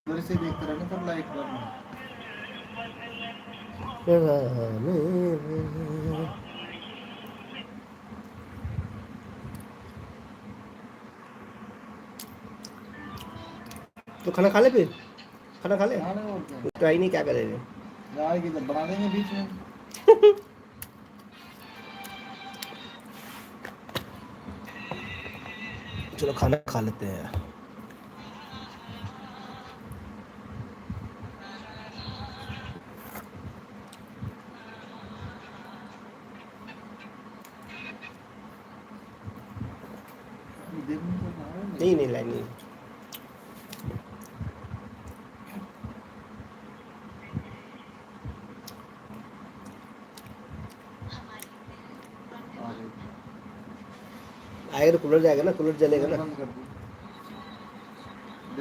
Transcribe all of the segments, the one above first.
उधर से देखते रहना पर लाइट करना। तो खाना खा ले, फिर खाना खा ले। खाने और क्या ट्राई नहीं, क्या करेंगे। यार की बना देंगे बीच में। चलो खाना खा लेते हैं। देखने को ना है नहीं नहीं लाइन नहीं। आगे आएगा तो कूलर जाएगा ना, कूलर जलेगा कूलर ना। बंद कर दी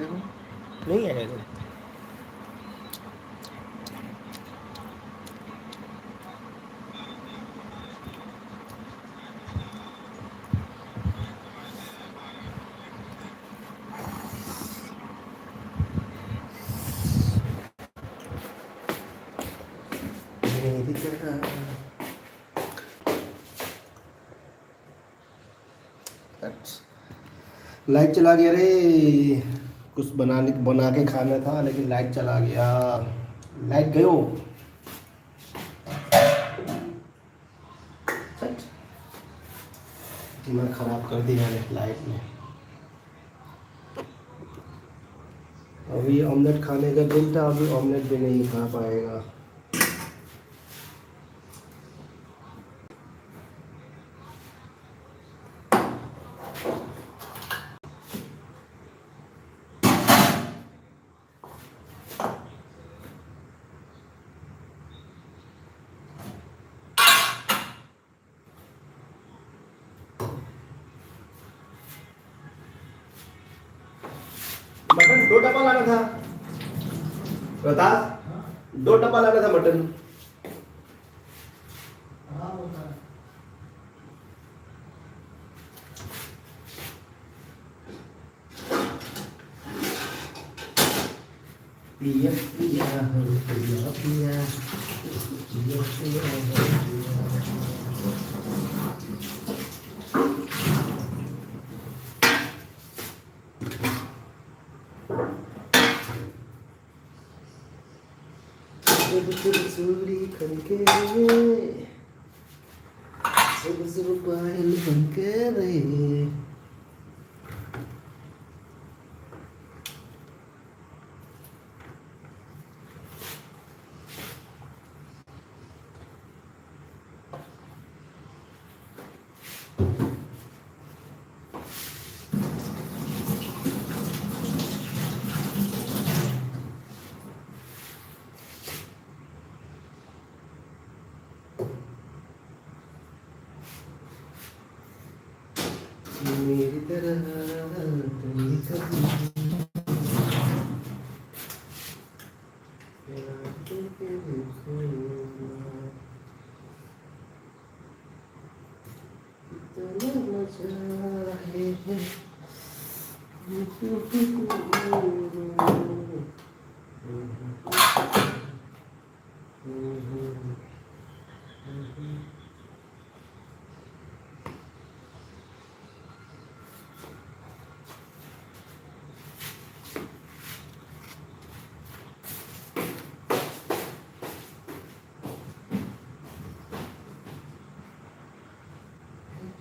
देखो। नहीं आएगा। मेरी तरह लाइट चला गया रे। कुछ बना के खाना था, लेकिन लाइट चला गया। लाइट गयो। सच दिमाग खराब कर दिया है लाइट ने। अभी ऑमलेट खाने का दिन था, अभी ऑमलेट भी नहीं खा पाएगा। मटन 2 डब्बा लाना था रोहतास, 2 डब्बा लाना था मटन। पिया पिया हो पिया पिया पिया पिया हो जब चूड़ी खनके सब पायल बनके रे। मेरी तरह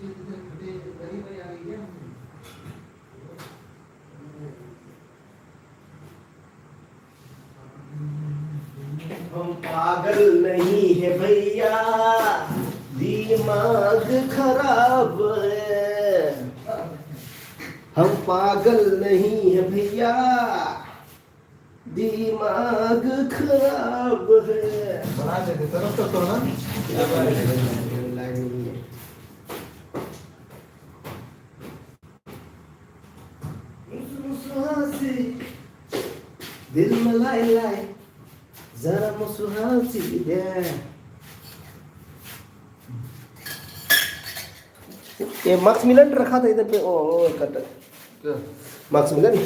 तुम कभी इतना मजा है। हम पागल नहीं है भैया, दिमाग खराब है। हम पागल नहीं है भैया, दिमाग खराब है। बना देते तरफ तक तो ना दिल में लाए लाए जरा मुस्कुराती दे। ये मैक्स मिलन रखा था इधर पे। ओ कट मैक्स मिलन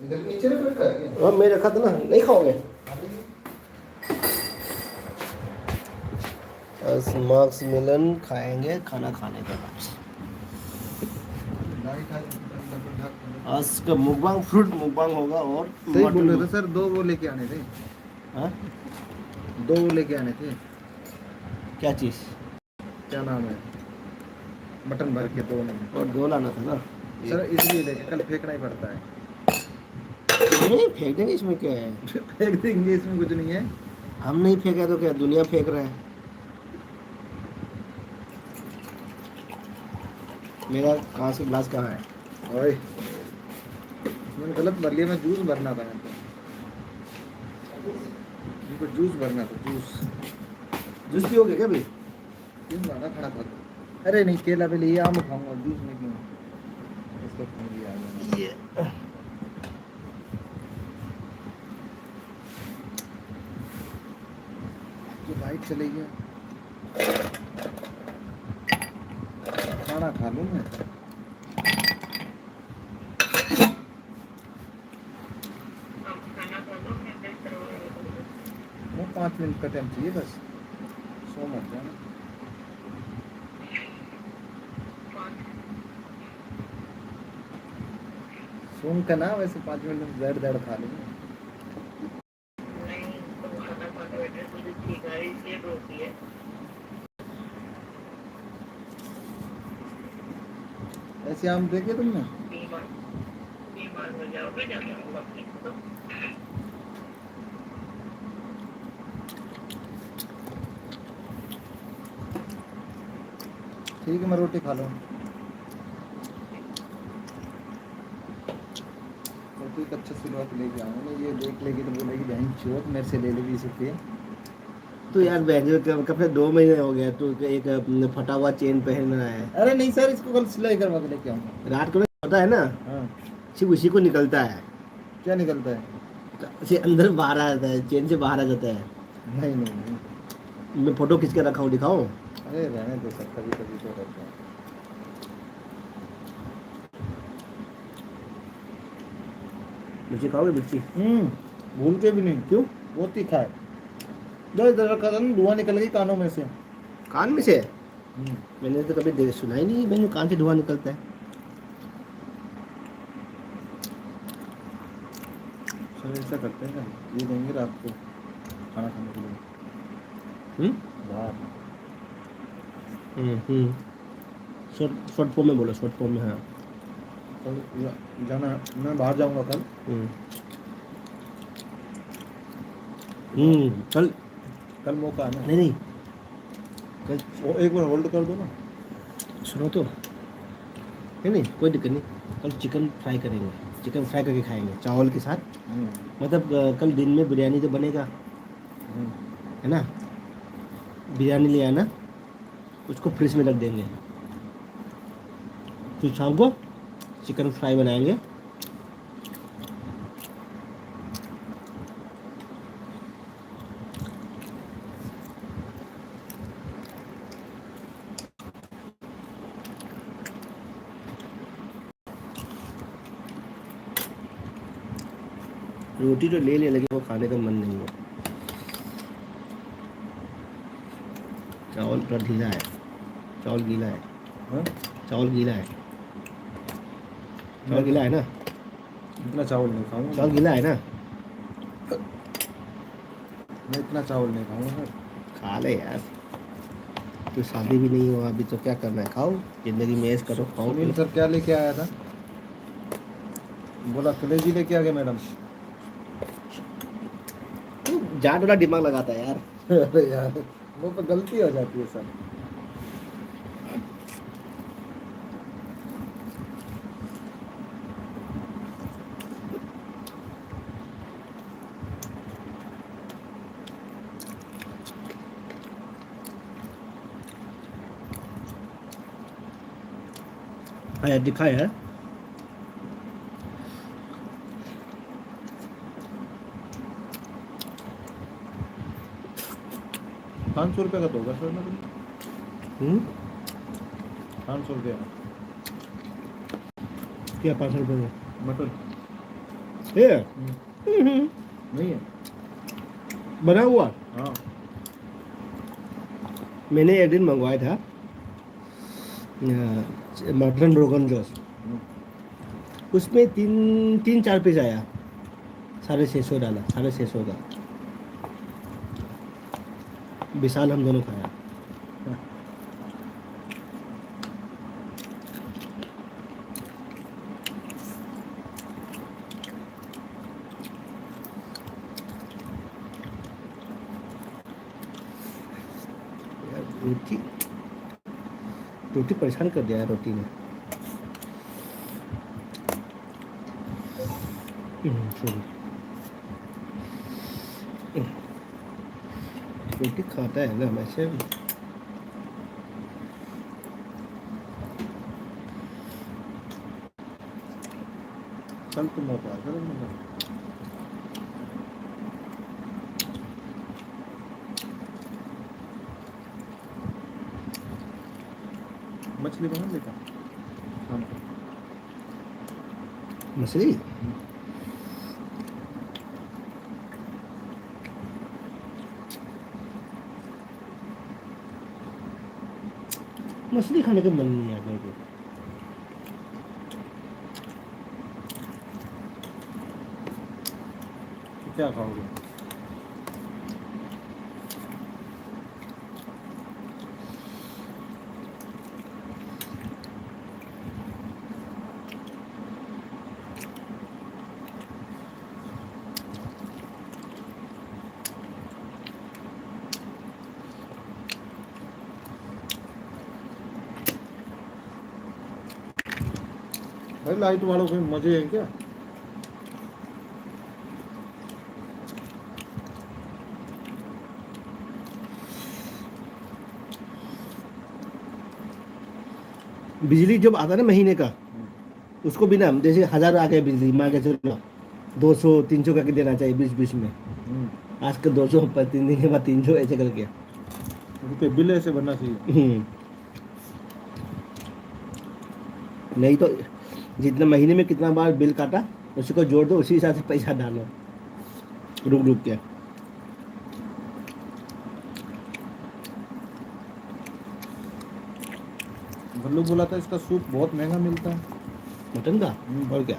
इधर नीचे रखा है क्या? और मैं रखा था ना, नहीं खाओगे? मार्क्स मिलन खाएंगे खाना खाने के बाद। लाइट आज लगभग ढक। आज का मुकबांग फ्रूट मुकबांग होगा और सही बोल रहे मटन। थे सर, दो वो लेके आने थे। हाँ? दो वो लेके आने थे। क्या चीज़? क्या नाम है? मटन भर के दो नहीं। और दो लाना था ना सर इसलिए लेके कल फेंकना ही पड़ता है। नहीं फेंक देंगे, इसमें क्या है? फेंक देंगे, इसमें कुछ नहीं है। हम नहीं फेंके तो क्या दुनिया फेंक रहा है? मेरा कहाँ से गिलास कहाँ है? ओए मैंने गलत भर लिया, मैं जूस भरना था मेरे को। इनको जूस भरना था, जूस। जूस पियोगे क्या भाई? क्यों लाना खड़ा कर? अरे नहीं, केला भी लिए, आम खाऊंगा, जूस में क्यों? इसको खा लिया मैंने। ये तो लाइट चली गई, खाना खा लूँ मैं। वो 5 मिनट का टाइम चाहिए बस, सो मत जाना। सोम का ना, वैसे 5 मिनट में दर्द दर्द खा लूँगा। ऐसे आम देखे तुमने? बीमार हो जाओगे जाके तो। ठीक है, मैं रोटी खा लूँ। रोटी का अच्छा शुरुआत लेके आऊँगा, ये देख लेगी तो बोलेगी बहन चोट मेरे से ले लेगी इसके। तो यार बैंजो कपड़े 2 महीने हो गया, तो एक फटा हुआ चेन पहन रहा है। अरे नहीं सर, इसको कल सिलाई करवा के लेके आऊँगा। रात को होता है ना, हाँ, सिर्फ उसी को निकलता है। क्या निकलता है? से अंदर बाहर आ जाता है, चेन से बाहर आ जाता है। नहीं नहीं नहीं। मैं फोटो खींच के रखा हूँ, दिखाऊं? अरे रहने दो सर, कभी कभी तो रहता है। मिर्ची खाओगे मिर्ची? भूल के भी नहीं। क्यों? वो तीखा है। दो इधर रखा था ना, धुआं निकल गई कानों में से। कान में से? मैंने तो कभी सुना ही नहीं मैंने कान से धुआं निकलता है। सर ऐसा करते हैं ना, ये देंगे रात को खाना खाने के लिए बाहर। शॉर्ट शॉर्ट फॉर्म में बोलो, शॉर्ट फॉर्म में। हाँ। कल जाना, मैं बाहर जाऊंगा कल। कल कल मौका है ना। नहीं नहीं, कल वो एक बार होल्ड कर दो ना। सुनो तो, नहीं नहीं कोई दिक्कत नहीं। कल चिकन फ्राई करेंगे, चिकन फ्राई करके खाएंगे चावल के साथ। मतलब कल दिन में बिरयानी तो बनेगा, है ना? बिरयानी ले आना, उसको फ्रिज में रख देंगे, फिर शाम को चिकन फ्राई बनाएंगे। रोटी तो ले ले, लेकिन वो खाने का मन नहीं है। चावल थोड़ा ढीला है, चावल गीला है। हाँ? चावल गीला है, चावल गीला है ना? इतना चावल नहीं खाऊंगा। चावल गीला है ना? मैं इतना चावल नहीं खाऊंगा सर। खा ले यार, तो शादी भी नहीं हुआ अभी, तो क्या करना है? खाओ, जिंदगी में ऐश करो, खाओ। सुनील सर क्या लेके आया था? बोला कलेजी लेके आ गया मैडम। जान वाला दिमाग लगाता है यार। अरे यार, वो तो गलती हो जाती है सर। आया दिखा यार। ₹500 का तो होगा सर ना? 500 रुपया क्या 500 रुपये में? मटन। ये नहीं है। बना हुआ हाँ मैंने एक दिन मंगवाया था मटन रोगन जोश। उसमें तीन तीन चार पीस आया, 650 डाला, 650 का। विशाल हम दोनों खाया। यार रोटी रोटी परेशान कर दिया यार रोटी ने। sorry। रोटी खाता है ना वैसे। कल तुम हो पाया कल मतलब मछली बना लेता शाम को। मछली मछली खाने का मन नहीं है मेरे को। तो क्या खाओगे? भाई लाइट वालों के मजे हैं क्या? बिजली जब आता है ना महीने का, उसको भी ना जैसे 1000 आ गए बिजली, मान के चलो 200 300 करके देना चाहिए बीच बीच में। आज के 200 पर 3 दिन के बाद 300 ऐसे करके। रुपये बिल ऐसे बनना चाहिए। नहीं तो जितना महीने में कितना बार बिल काटा उसी को जोड़ दो, उसी हिसाब से पैसा डालो रुक रुक के। भल्लू बोला था इसका सूप बहुत महंगा मिलता है। मटन का और क्या।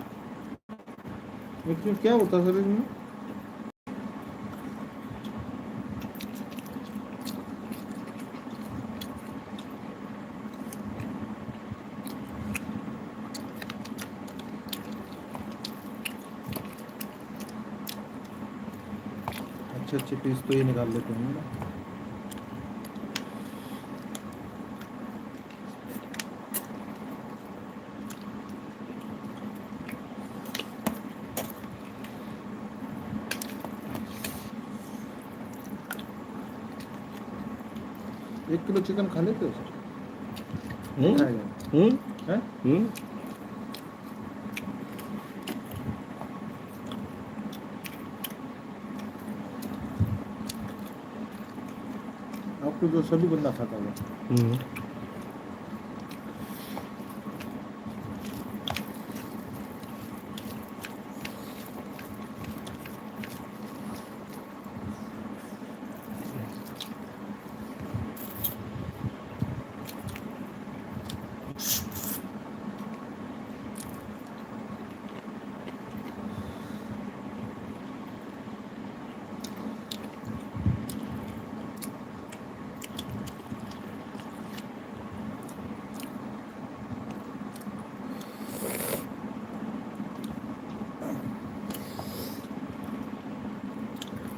लेकिन क्या होता है सर इसमें? अच्छे अच्छे पीस तो ये निकाल लेते हैं ना। एक किलो चिकन खा लेते हो सर? खाएगा? हैं? आपको जो सभी बंदा खाता होगा।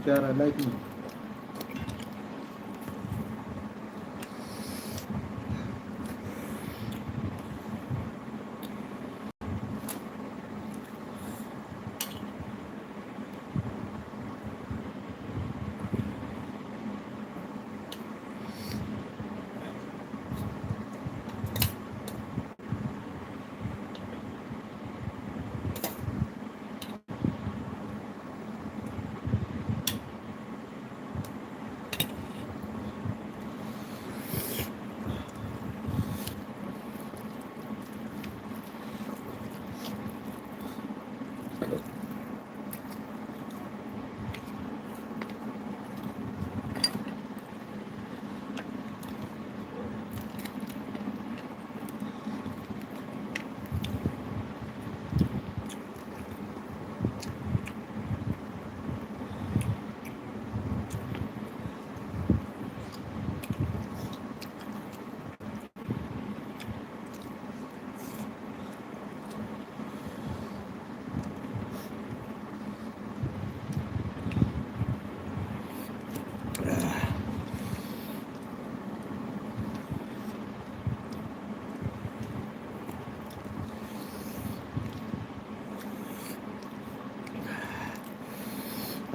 क्या रहा लाइक में?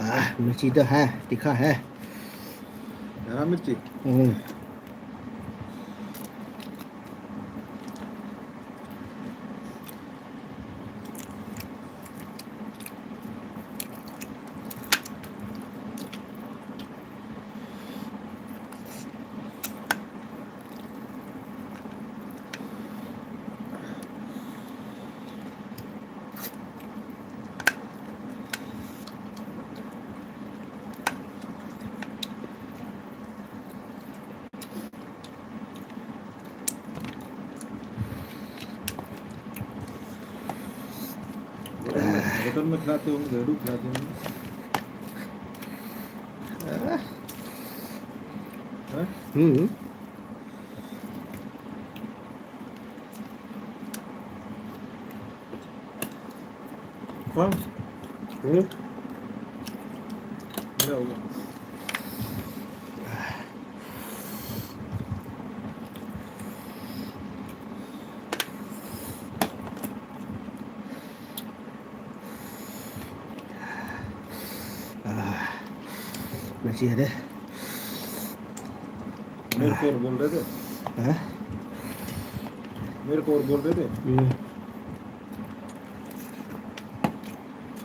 मिर्ची तो है, तीखा है। हरा मिर्ची। हम्म, होटल में खिलाते होंगे, घरेलू खिलाते होंगे। हैं? हम्म, कौन? हम्म। क्या होगा? मिर्ची है रे। मेरे को और बोल रहे थे, हाँ? मेरे को और बोल रहे थे। हम्म,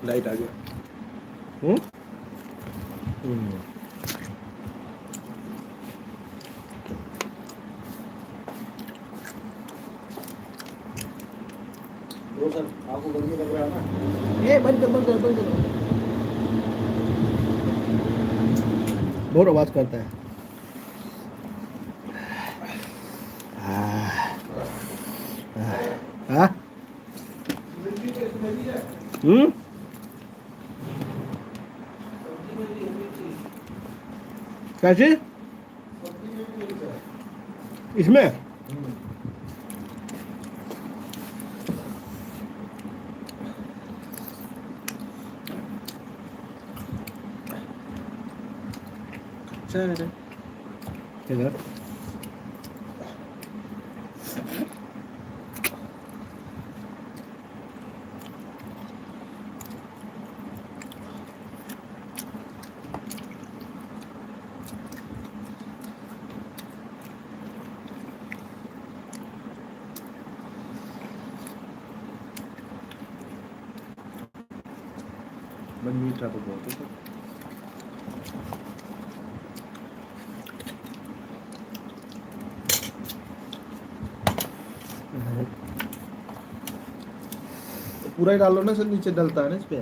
लाइट आ गया। हम्म, हम्म। रोशन, आपको गर्मी लग रहा है ना? ए बंद कर, बंद कर, बंद कर। बहुत आवाज करता है। हाँ? हम्म, कैसे? इसमें अच्छा है रे। इधर मन मीठा तो बहुत है। तो पूरा ही डालो ना, सर नीचे डलता है ना इस पे।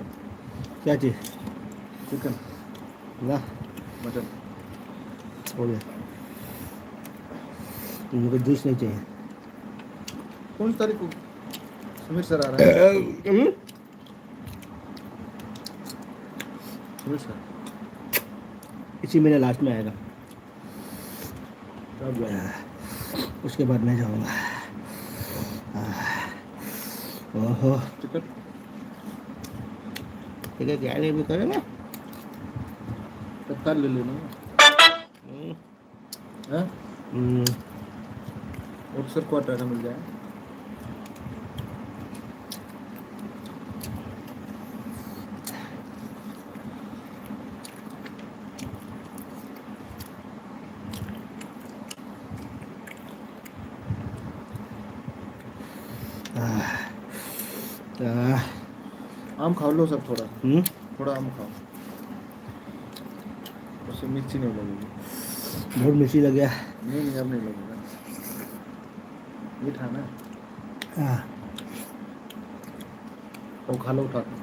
क्या चीज? चिकन, ना, मटन। हो गया। मुझे जूस नहीं चाहिए। कौन सी तारीख को समीर सर आ रहा है? हम्म? समीर सर इसी महीने लास्ट में आएगा। कब जाएंगे? उसके बाद मैं जाऊंगा। ओहो, चिकन ठीक है, क्या भी करेंगे। तत्काल ले लेना हम्म, है। हम्म, और सर क्वार्टर का मिल जाए। आम खा लो सब, थोड़ा हम्म, थोड़ा आम खाओ, उससे मिर्ची नहीं लगेगी। बहुत मिर्ची लग गया। नहीं नहीं, अब नहीं लगेगा, मीठा ना। हाँ, वो खा लो, उठा के।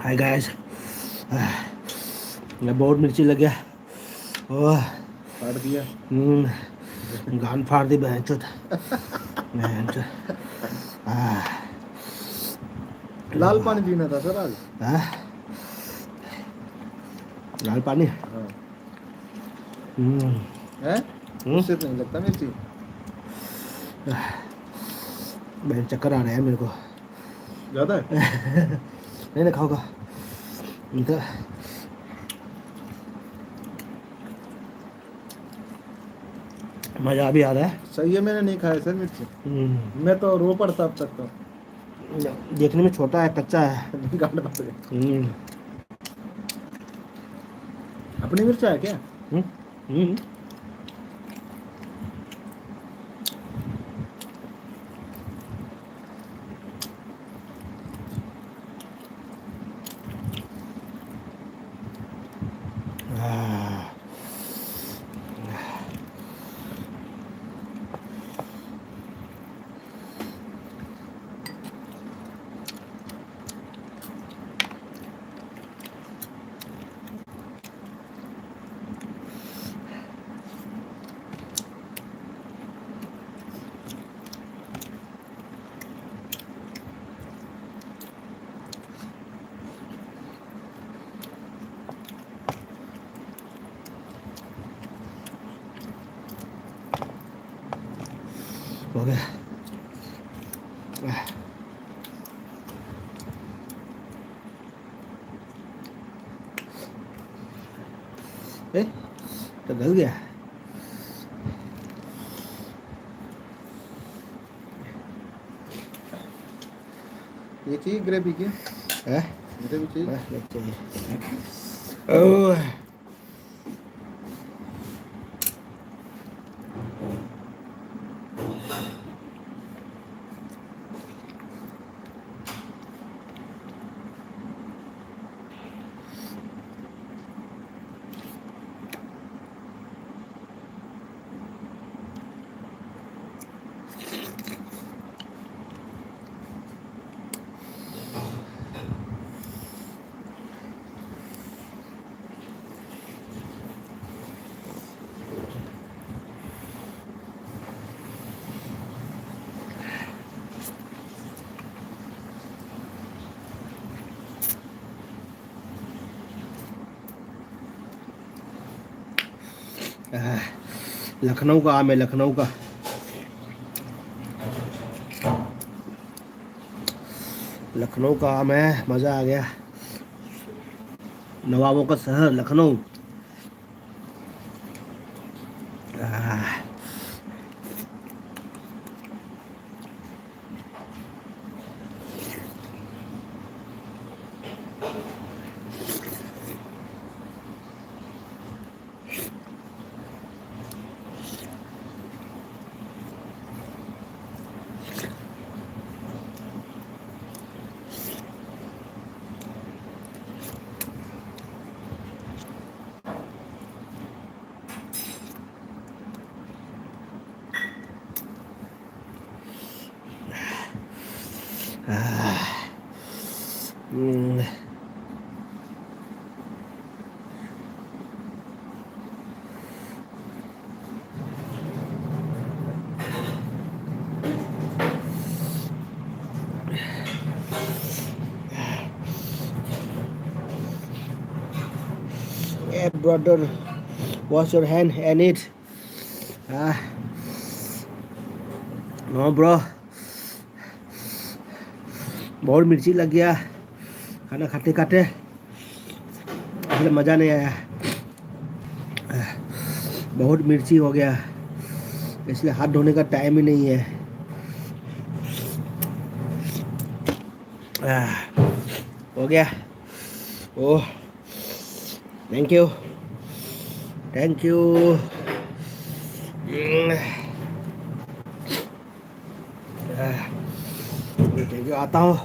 हाय गाइस, मैं बहुत मिर्ची लग गया। ओह, काट दिया। गान फाड़ दी बहनचोद। बहनचोद। लाल पानी पीना था सर आज। लाल पानी। हाँ हम्म, है, उससे तो नहीं लगता मिर्ची। बहन चक्कर आ रहा है मेरे को। ज्यादा है। नहीं ना खाओगा तो मज़ा भी आ रहा है। सही है, मैंने नहीं खाया सर मिर्ची। मैं तो रो पड़ता अब तक तो। देखने में छोटा है, कच्चा है। गांड पड़ गई। हम्म, अपनी मिर्चा है क्या? हम्म, हम्म। आह, हो गया। आह, ए, तो गल गया। ये चाहिए ग्रेवी की? है ग्रेवी चाहिए? बस नहीं चाहिए। ओह, आह, लखनऊ का आम है, लखनऊ का। लखनऊ का आम है, मज़ा आ गया। नवाबों का शहर लखनऊ। आह, आह, हम्म, Hey brother, wash your hand and eat. Ah, no bro, बहुत मिर्ची लग गया खाना खाते खाते, इसलिए मज़ा नहीं आया। बहुत मिर्ची हो गया, इसलिए हाथ धोने का टाइम ही नहीं है। हो गया। Oh, thank you, thank you. Thank you, आता हूँ।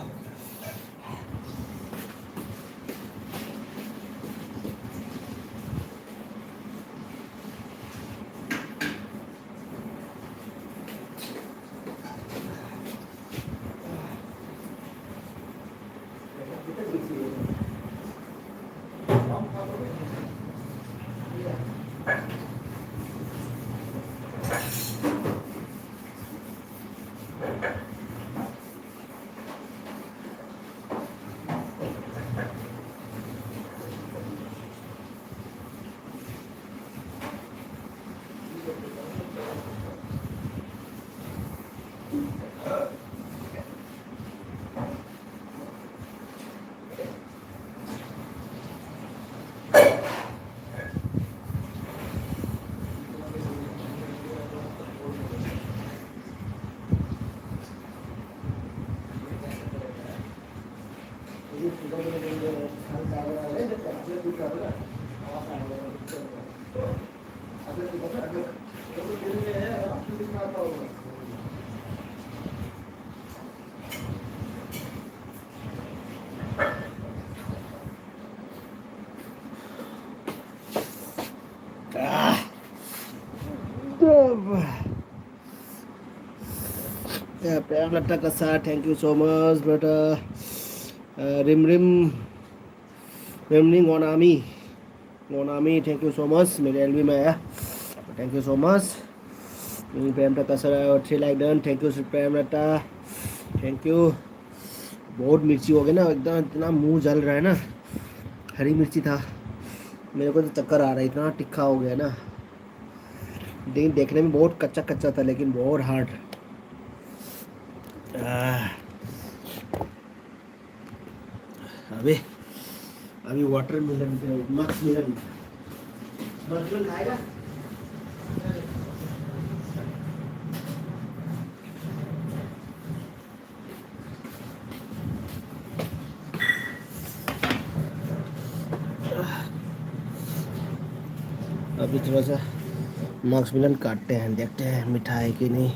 प्रेम लट्टा का साथ, थैंक यू सो मच बेटा। रिम रिम रिम रिम Monami thank you so much, मेरे एलबी में आया, thank you so much. Prem Latta sir 3 like done, thank you Prem Latta, thank you. बहुत मिर्ची हो गया ना, एकदम इतना मुंह जल रहा है ना, हरी मिर्ची था, मेरे को तो चक्कर आ रहा है, इतना तिखा हो गया ना। देखने में बहुत कच्चा कच्चा था लेकिन बहुत हार्ड। अभी अभी वाटर मिलन मक्स मिलन खाएगा। अभी थोड़ा सा मक्स मिलन काटते हैं, देखते हैं मीठा है कि नहीं।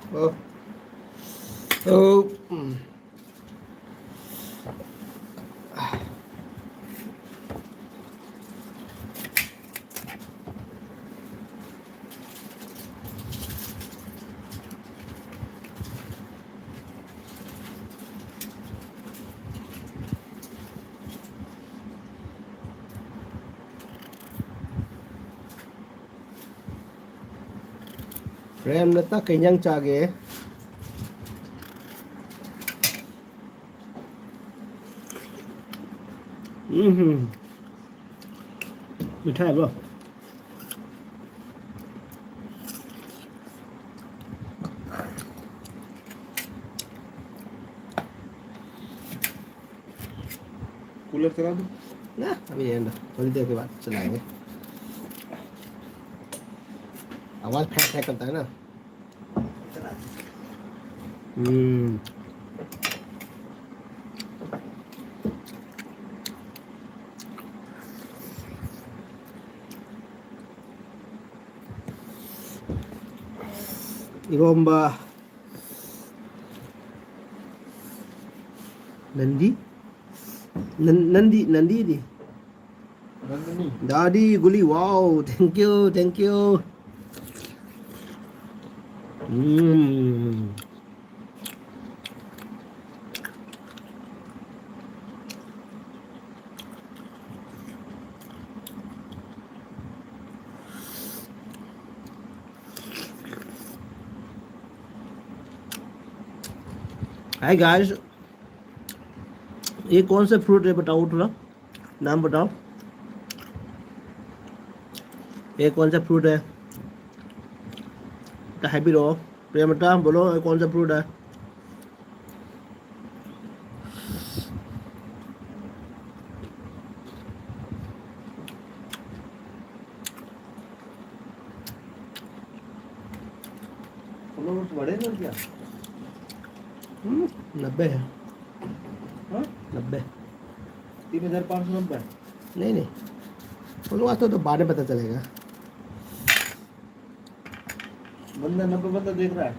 ओ ओ प्रेम लता कहीं चागे मीठा है ब्रो। कूलर चला दो ना अभी एंड थोड़ी देर के बाद चलाएंगे। आवाज फैक फैक करता है ना। इरोम्बा नंदी नंदी नंदी दी दादी गुली, wow thank you thank you. Hi guys, ये कौन सा फ्रूट है बताओ, थोड़ा नाम बताओ। ये कौन सा फ्रूट है? हैप्पी रहो प्रेम बेटा, बोलो ये कौन सा फ्रूट है? बड़े ना क्या 90 है। हाँ 90 3,590 नहीं नहीं, बोलो आज तो बाद में पता चलेगा। बंदा 90 बंदा देख रहा है।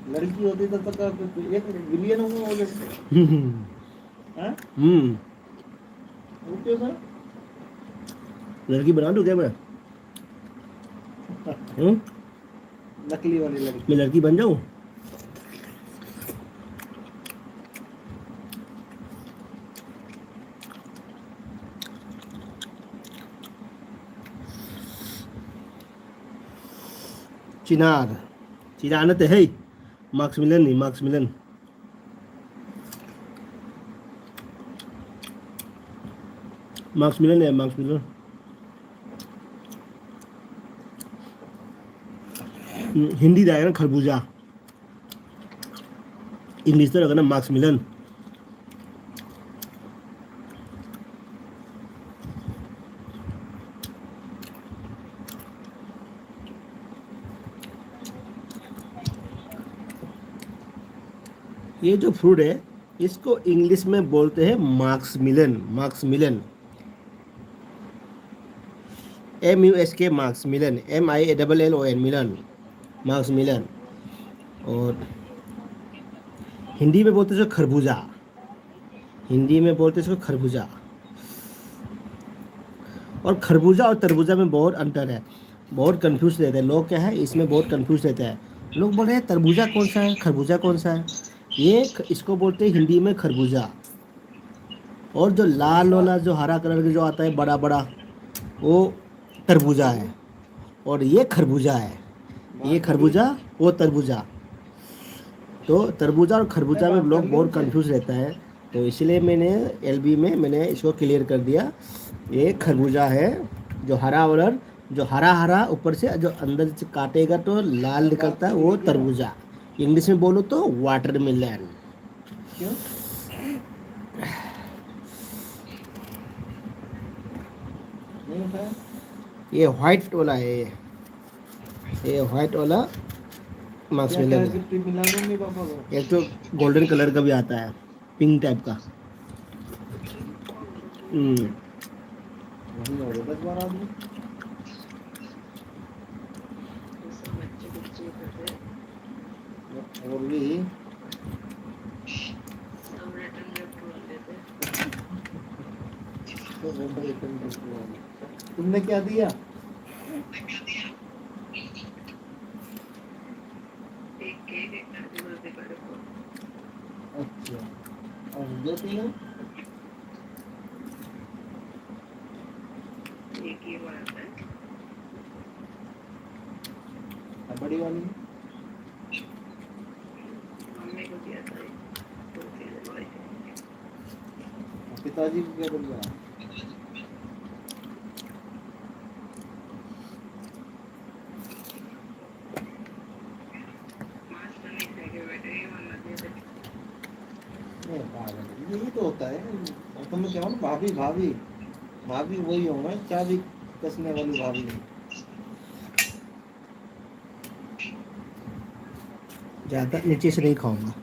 लड़की होती तो पता 1 बिलियन हो जाते। हाँ वो क्यों सर? लड़की बना दूं क्या मैं? नकली वाली लड़की। मैं लड़की बन जाऊं? चिनार चिनार तो है मार्क्स मिलन नहीं मार्क्स मिलन मार्क्स मिलन है मार्क्स मिलन हिंदी जाएगा ना खरबूजा इंग्लिश तो रहेगा ना मार्क्स मिलन ये जो फ्रूट है इसको इंग्लिश में बोलते हैं मार्क्स मिलन मार्क्स मिलन MUSK मार्क्स मिलन MILLON मिलन मार्क्स मिलन और हिंदी में बोलते हैं इसको खरबूजा हिंदी में बोलते हैं इसको खरबूजा और खरबूजा और तरबूजा में बहुत अंतर है बहुत कंफ्यूज रहते हैं लोग क्या है इसमें बहुत कंफ्यूज रहते हैं लोग बोल रहे हैं तरबूजा कौन सा है खरबूजा कौन सा है ये इसको बोलते हैं हिंदी में खरबूजा और जो लाल वाला जो हरा कलर का जो आता है बड़ा बड़ा वो तरबूजा है और ये खरबूजा है ये खरबूजा वो तरबूजा तो तरबूजा और खरबूजा में लोग बहुत कंफ्यूज रहता है तो इसलिए मैंने LB में मैंने इसको क्लियर कर दिया ये खरबूजा है जो हरा वाला जो हरा हरा ऊपर से जो अंदर से काटेगा तो लाल निकलता है वो तरबूजा इंग्लिश में बोलो तो वाटरमेलन क्यों नहीं उठाया ये व्हाइट वाला है ये व्हाइट वाला मार्क्स क्या मिलन है गिफ्ट मिला मम्मी पापा को एक तो गोल्डन कलर का भी आता है पिंक टाइप का वही हो गए 10-12 आदमी सब बच्चे बच्चे कर रहे और भी सब रिटर्न गिफ्ट बोल देते तो रेंटल रिटर्न गिफ्ट हुआ। तुमने क्या दिया एक केक एक हैप्पी बर्थडे कार्ड को अच्छा और जो तीनों एक ही बात है बड़ी वाली मम्मी को दिया था तो फिर भाई पिताजी को क्या बोल रहा मास्टर नहीं थे बेटे ये मन दे दे नहीं पागल यही तो होता है और तुम क्या हो ना भाभी भाभी भाभी वही होगा चाबी कसने वाली भाभी ज़्यादा नीचे से नहीं खाऊंगा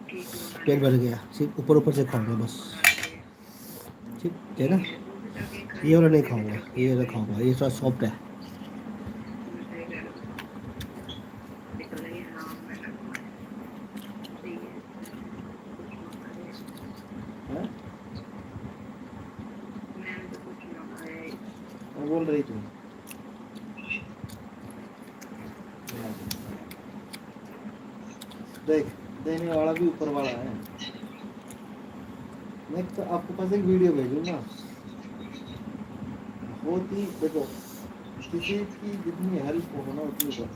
पेट भर गया सिर्फ ऊपर ऊपर से खाऊंगा बस ठीक है ना ये वाला नहीं खाऊंगा ये वाला खाऊंगा ये थोड़ा सॉफ्ट है हैं क्या बोल रही तू देख देने वाला भी ऊपर वाला है मैं तो आपके पास एक वीडियो भेजूंगा बहुत ही देखो किसी की जितनी हेल्प हो ना उतनी कर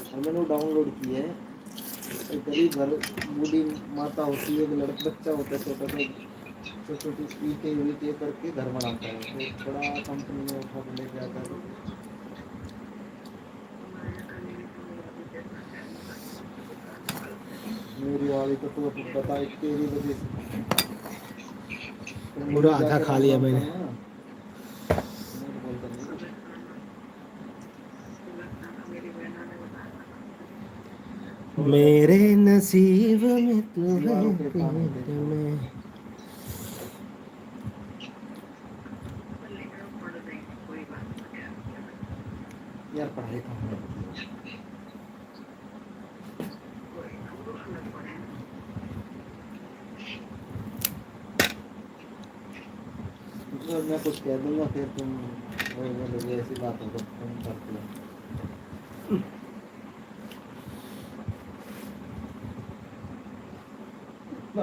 और मैंने वो डाउनलोड की है एक गरीब घर बूढ़ी माता होती है एक लड़का बच्चा होता है छोटा सा छोटी ईंटें वीटें करके घर बनाता है तो बड़ा कंपनी में उठा के लेके आता है मेरी वाली तो तू बता तेरी वजह से पूरा आधा खा लिया मैंने मेरे नसीब में तू है मैं यार पढ़ाई का तो मैं कुछ कह दूंगा फिर तुम बोलोगे ऐसी बात हो तो तुम करते हो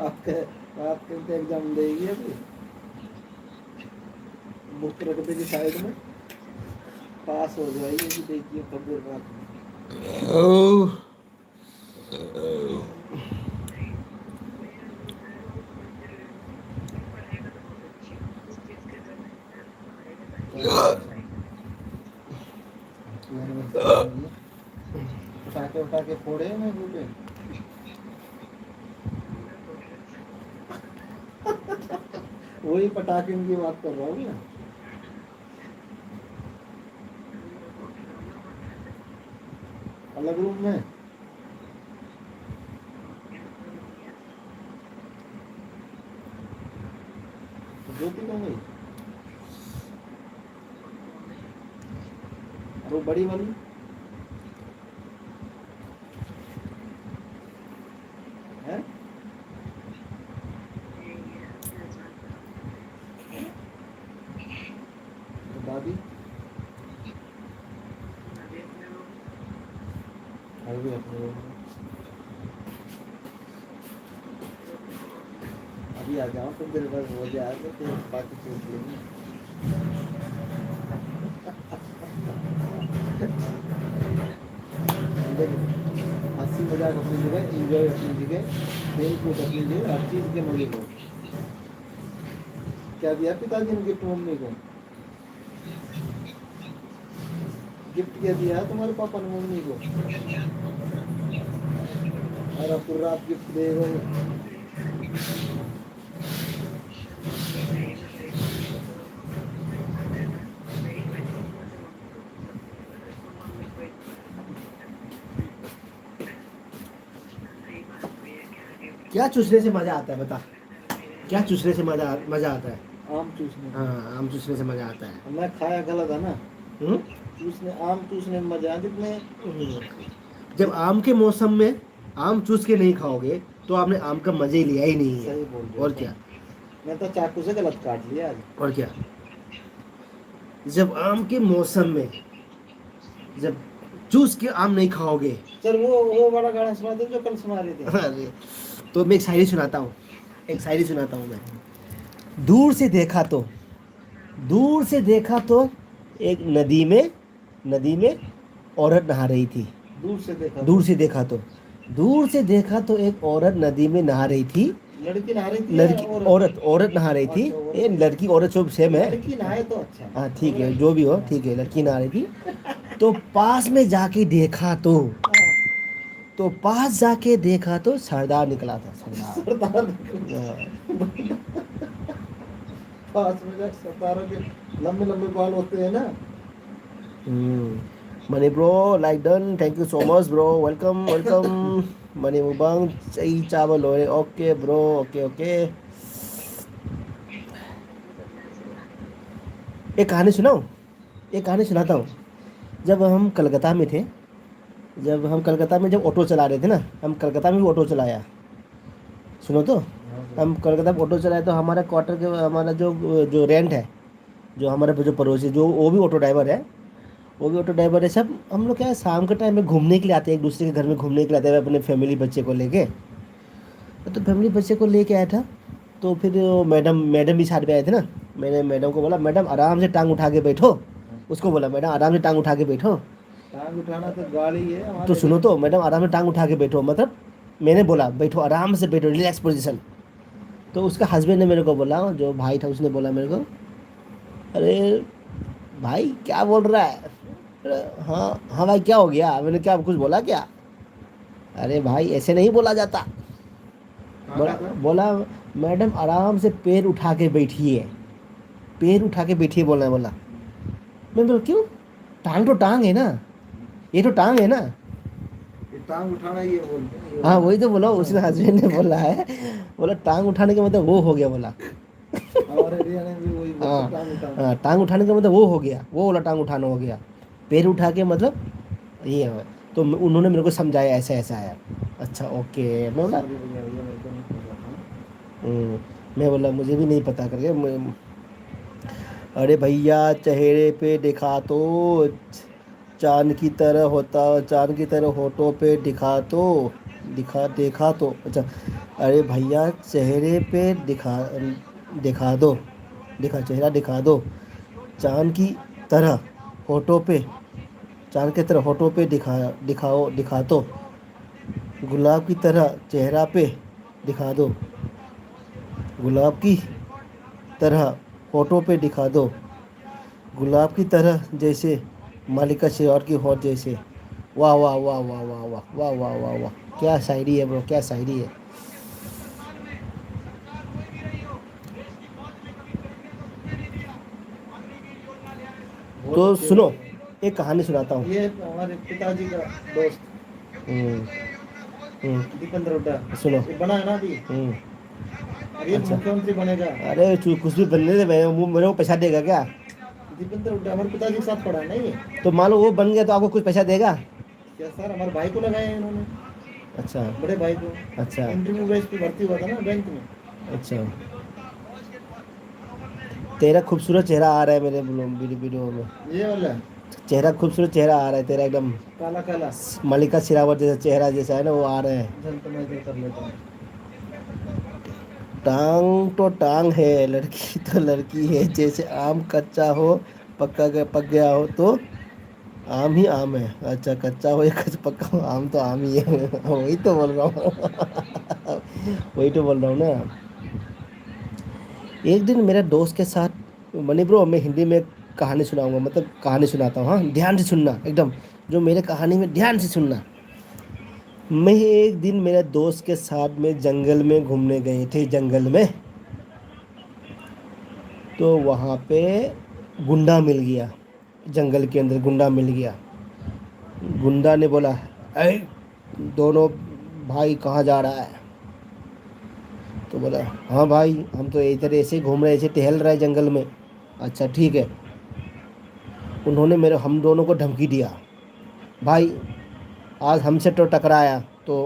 आपके तो एग्जाम देगी अभी बुक रख देगी साइड में पास हो जाएगी कि देखिए कब देर बाद ओह, पढ़ाई में तो बहुत अच्छी हूँ, जिस चीज़ के लिए मैं पढ़ाई में क्या करना चाहिए? यूनिवर्सिटी में भी पटाखे उठाके फोड़े हैं मैं बोले वही पटाखे की बात कर रहा हूँ ना। अलग रूम में तो ज्योति कहाँ गई? और वो बड़ी वाली है तो दादी अभी अपने रूम में। अभी आ जाओ तो मेरे पास हो जाएगा फिर बाकी पूछ लेंगे। हंसी मजाक अपनी जगह, एंजॉय अपनी जगह, खेल कूद अपनी जगह, हर चीज के मजे को। क्या दिया पिताजी ने गिफ्ट मम्मी को? गिफ्ट क्या दिया है तुम्हारे पापा ने मम्मी को? और अब पूरा आप गिफ्ट देगा क्या चूसने से मजा आता है बता, क्या चूसने से मजा मजा आता है? आम चूसने। हाँ, आम चूसने से मजा आता है। मैं खाया गलत है ना। हम्म? चूसने, आम चूसने में मजा जितने जब आम के मौसम में आम चूस के नहीं खाओगे तो आपने आम का मजा ही लिया ही नहीं है। सही बोल रहे हो। और क्या, मैं तो चाकू से गलत काट लिया आज। और क्या, जब आम के मौसम में जब चूस के आम नहीं खाओगे। सर वो वाला गाना सुना दो जो कल सुना रहे थे। अरे, तो मैं एक शायरी सुनाता हूँ, एक शायरी सुनाता हूँ मैं। दूर से देखा तो, दूर से देखा तो एक नदी में औरत नहा रही थी। दूर से देखा दूर से देखा तो, दूर से देखा तो एक औरत नदी में नहा रही थी। लड़की नहा रही थी, लड़की, और औरत नहा रही थी। अच्छा, औरत। ये लड़की औरत सब सेम है। लड़की नहाए तो अच्छा। हाँ ठीक है, जो भी हो ठीक है, लड़की नहा रही थी। तो पास में जाके देखा तो, तो पास जाके देखा तो सरदार निकला था, सरदार। सरदार हाँ। पास में जब सरदारों के लंबे लंबे बाल होते हैं ना। Money bro, like done. Thank you so much bro. Welcome, welcome. Money mubang cai चावल लोरे. Okay bro, okay okay. एक कहानी सुनाऊं, एक कहानी सुनाता हूँ। जब हम कलकत्ता में थे, जब ऑटो चला रहे थे ना, हम कलकत्ता में भी ऑटो चलाया। सुनो तो, हम कलकत्ता में ऑटो चलाए तो हमारा क्वार्टर के, हमारा जो जो रेंट है, जो हमारे जो पड़ोसी, जो वो भी ऑटो ड्राइवर है, वो भी ऑटो ड्राइवर है सब। हम लोग क्या है, शाम के टाइम में घूमने के लिए आते हैं, एक दूसरे के घर में घूमने के लिए आते हैं अपने फैमिली बच्चे को लेके। तो फैमिली बच्चे को लेके आया था, तो फिर मैडम भी साथ में आए थे ना। मैंने मैडम को बोला, मैडम आराम से टांग उठा के बैठो। उसको बोला, मैडम आराम से टांग उठा के बैठो। टांग उठाना तो गाड़ी है हमारे। तो सुनो तो, मैडम आराम से टांग उठा के बैठो, मतलब मैंने बोला बैठो, आराम से बैठो, रिलैक्स पोजीशन। तो उसका हस्बैंड ने मेरे को बोला, जो भाई था उसने बोला मेरे को, अरे भाई क्या बोल रहा है? हाँ हाँ भाई क्या हो गया? मैंने क्या कुछ बोला क्या? अरे भाई ऐसे नहीं बोला जाता। बोला मैडम आराम से पैर उठा के बैठिए, पैर उठा के बैठिए बोला। मैं बोला क्यों? टांग तो टांग है ना, ये तो टांग है ना। ये टांग उठाना ये बोलते हैं। हाँ वही तो बोला, उसने हस्बैंड ने बोला है, बोला टांग उठाने का मतलब वो हो गया बोला। हमारे एरिया में भी वही बोलते हैं, टांग उठाना। हाँ, टांग उठाने का मतलब वो हो गया, वो वाला टांग उठाना हो गया। पैर उठा के मतलब ये है। तो उन्होंने मेरे को समझाया ऐसा ऐसा है। अच्छा ओके, मैं बोला Sorry भैया, भैया मेरे को नहीं पता था। मैं बोला मुझे भी नहीं पता करके अरे भैया चेहरे पे दिखा तो, चांद की तरह होता, चांद की तरह होठों पे दिखा तो, देखा तो। अच्छा, अरे भैया चेहरे पे दिखा दो, चेहरा दिखा दो, चांद की तरह होठों पे चांद की तरह होठों पे दिखा तो, गुलाब की तरह चेहरा पे दिखा दो, गुलाब की तरह होठों पे दिखा दो, गुलाब की तरह जैसे मालिका शेरवार की होठ जैसे। वाह वाह वाह वाह वाह वाह वाह वाह वाह वाह, क्या शायरी है ब्रो, क्या शायरी है। बहुत तो अच्छे सुनो, हैं। एक कहानी सुनाता हूँ। ये हमारे पिताजी का दोस्त हम्म, दीपेंद्र हुड्डा, सुनो। ये बना है ना अभी, और ये अच्छा, मुख्यमंत्री बनेगा। अरे कुछ भी बनने दे, मेरे को पैसा देगा क्या? दीपेंद्र हुड्डा हमारे पिताजी के साथ पढ़ा है नहीं है तो मान लो वो बन गया तो आपको कुछ पैसा देगा? क्या सर? हमारे भाई को लगाए हैं इन्होंने, अच्छा। बड़े भाई को। अच्छा। इंटरव्यू बेस पे भर्ती हुआ था ना बैंक में। अच्छा, तेरा खूबसूरत चेहरा आ रहा है मेरे वीडियो में। ये वाला चेहरा, खूबसूरत चेहरा आ रहा है तेरा, एकदम काला काला। मलिका शेरावत जैसा चेहरा जैसा है ना, वो आ रहा है। चल तो मैं इधर कर लेता हूँ। टांग तो टांग है, लड़की तो लड़की है, जैसे आम कच्चा हो पक गया हो तो आम ही आम है। अच्छा, कच्चा हो या कच्चा पक्का हो, आम तो आम ही है। वही तो बोल रहा हूँ। वही तो बोल रहा हूँ ना। एक दिन मेरे दोस्त के साथ, मनी ब्रो मैं हिंदी में कहानी सुनाऊंगा, मतलब कहानी सुनाता हूँ, हाँ ध्यान से सुनना एकदम, जो मेरे कहानी में ध्यान से सुनना। मैं एक दिन मेरे दोस्त के साथ में जंगल में घूमने गए थे, जंगल में। तो वहाँ पे गुंडा मिल गया, जंगल के अंदर गुंडा मिल गया। गुंडा ने बोला, ऐ दोनों भाई कहाँ जा रहा है? तो बोला, हाँ भाई हम तो इधर ऐसे ही घूम रहे, ऐसे टहल रहे जंगल में। अच्छा ठीक है। उन्होंने हम दोनों को धमकी दिया, भाई आज हमसे तो टकराया तो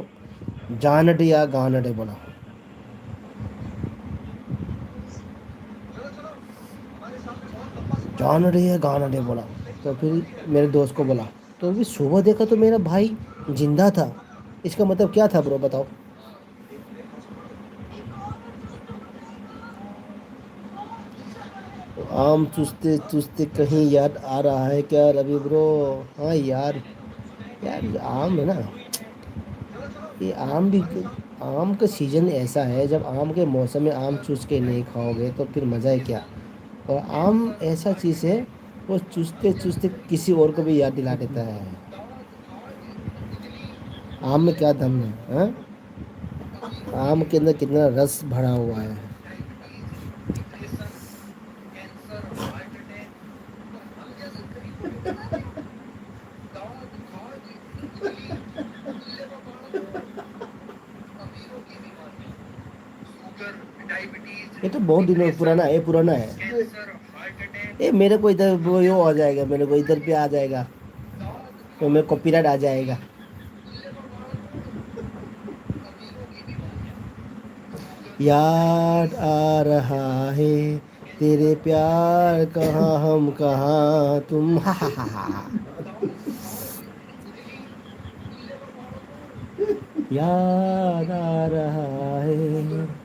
जान दे या गान दे। बोला, जान दे या गान दे। बोला, तो फिर मेरे दोस्त को बोला, तो अभी सुबह देखा तो मेरा भाई जिंदा था, इसका मतलब क्या था ब्रो बताओ? आम चूसते चूसते कहीं याद आ रहा है क्या रवि ब्रो? हाँ यार, यार ये आम है ना, ये आम भी, आम का सीजन ऐसा है, जब आम के मौसम में आम चूस के नहीं खाओगे तो फिर मज़ा है क्या? और आम ऐसा चीज़ है, वो चूसते चूसते किसी और को भी याद दिला देता है। आम में क्या दम है, हाँ? आम के अंदर कितना रस भरा हुआ है। ये तो बहुत दिनों पुराना है, ये पुराना है। ये मेरे को इधर वो यो आ जाएगा, मेरे को इधर पे आ जाएगा, तो मेरे कॉपीराइट आ जाएगा। याद आ रहा है तेरे प्यार, कहाँ हम कहाँ तुम। हा हा हा हा। याद आ रहा है,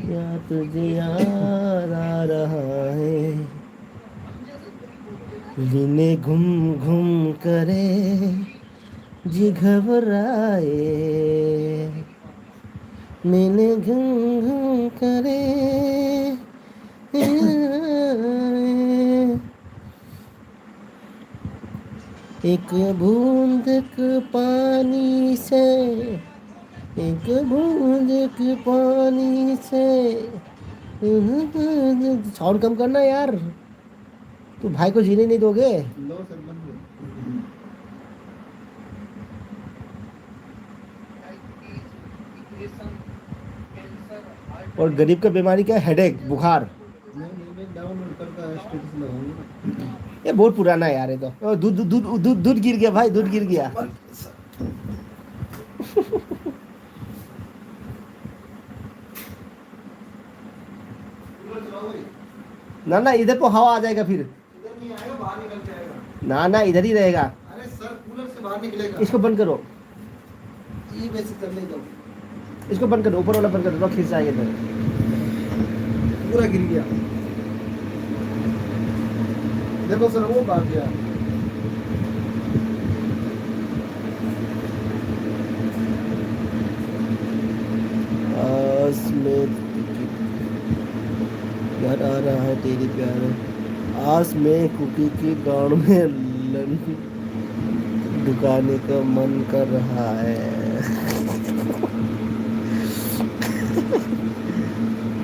या तुझे याद आ रहा है, लीने घूम घूम करे जी घबराए, लीने घूम घूम करे। एक बूंद के पानी से, एक बूंद के पानी से। साउंड कम करना यार, तू भाई को जीने नहीं दोगे। लो सर बंद करो। और गरीब का बीमारी क्या है? हेडेक, बुखार। नहीं मैं डाउनलोड करता स्टेटस लगाऊंगा ना। ये बहुत पुराना है यार, ये तो। ओ, दूध दूध दूध दूध दूध गिर गया भाई, दूध गिर गया। ना ना, इधर को हवा आ जाएगा फिर। इधर नहीं आएगा, बाहर निकल के आएगा। ना ना, इधर ही रहेगा। अरे सर कूलर से बाहर निकलेगा। इसको बंद करो, ये वैसे कर ले दो। इसको बंद करो, ऊपर वाला बंद करो, खींच जाएगा इधर। पूरा गिर गया। देखो सर वो भाग गया। आस में घर आ रहा है तेरी प्यार आस में कुकी की गाँव में दुकाने का मन कर रहा है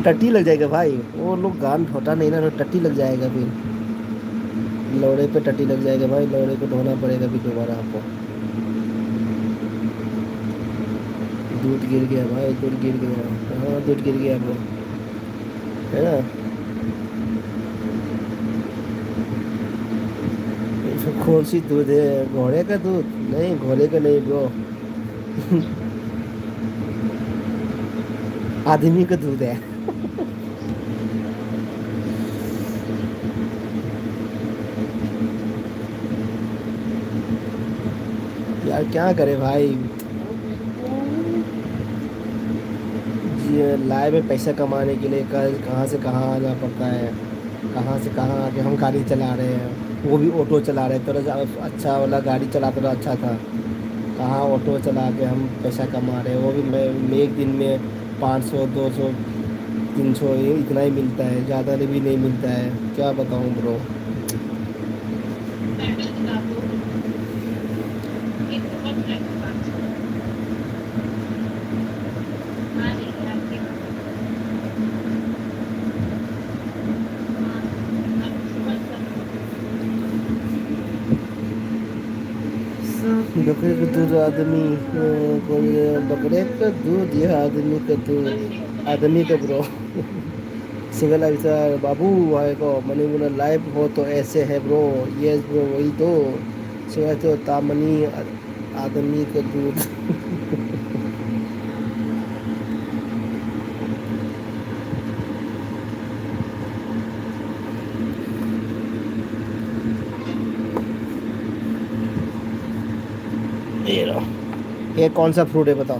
टट्टी लग जाएगा भाई वो लोग गान होता नहीं ना तो टट्टी लग जाएगा फिर लौड़े पे टट्टी लग जाएगा भाई लौड़े को धोना पड़ेगा फिर दोबारा आपको दूध गिर गया भाई दूध गिर गया हाँ दूध गिर गया ब्रो है ना इसमें कौन सी दूध है घोड़े का दूध नहीं घोड़े का नहीं ब्रो आदमी का दूध है यार क्या करे भाई ये लाइव में पैसा कमाने के लिए कहाँ से कहाँ आना पड़ता है कहाँ से कहाँ आके हम गाड़ी चला रहे हैं वो भी ऑटो चला रहे हैं तो अच्छा वाला गाड़ी चलाता तो अच्छा था कहाँ ऑटो चला के हम पैसा कमा रहे हैं वो भी मैं एक दिन में 500 200 300 ये इतना ही मिलता है ज़्यादा भी नहीं मिलता है क्या बताऊँ ब्रो बकरे का दूध आदमी कोई बकरे का दूध या आदमी का ब्रो सिंगल ऐसा बाबू भाई को मनी बोला लाइव हो तो ऐसे है ब्रो यस ब्रो वही तो सिवाय तो तामनी आदमी का दूध ये लो ये कौन सा फ्रूट है बताओ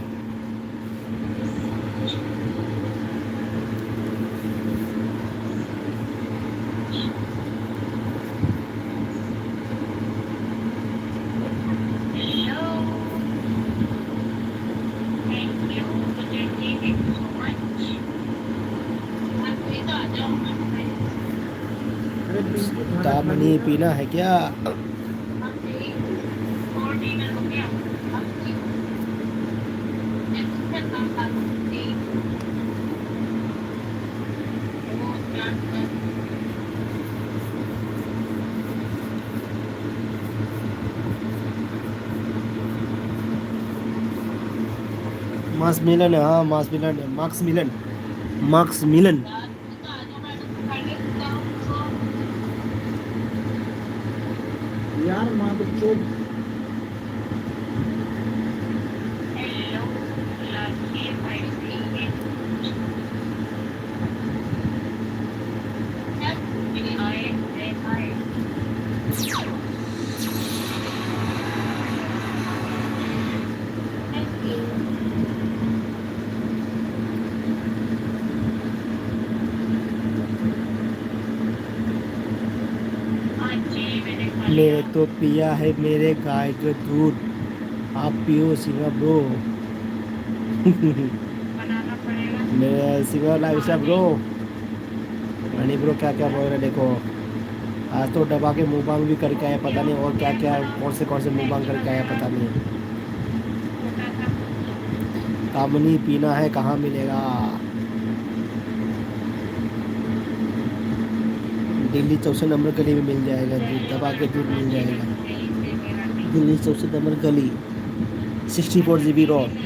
तामनी पीना है क्या मार्क्स मिलन हाँ मार्क्स मिलन मार्क्स मिलन यार माँ तो चोट मैंने तो पिया है मेरे गाय का दूध आप पियो सिंगा ब्रो मेरे सिंगा लाइव से ब्रो मनी ब्रो क्या क्या बोल रहे देखो आज तो दबा के मुंह भी करके आया पता नहीं और क्या क्या कौन से मुंह करके आया पता नहीं तामनी पीना है कहाँ मिलेगा दिल्ली 64 नंबर गली में मिल जाएगा दूध दबा के दूध मिल जाएगा दिल्ली 64 नंबर गली 64 GB रोड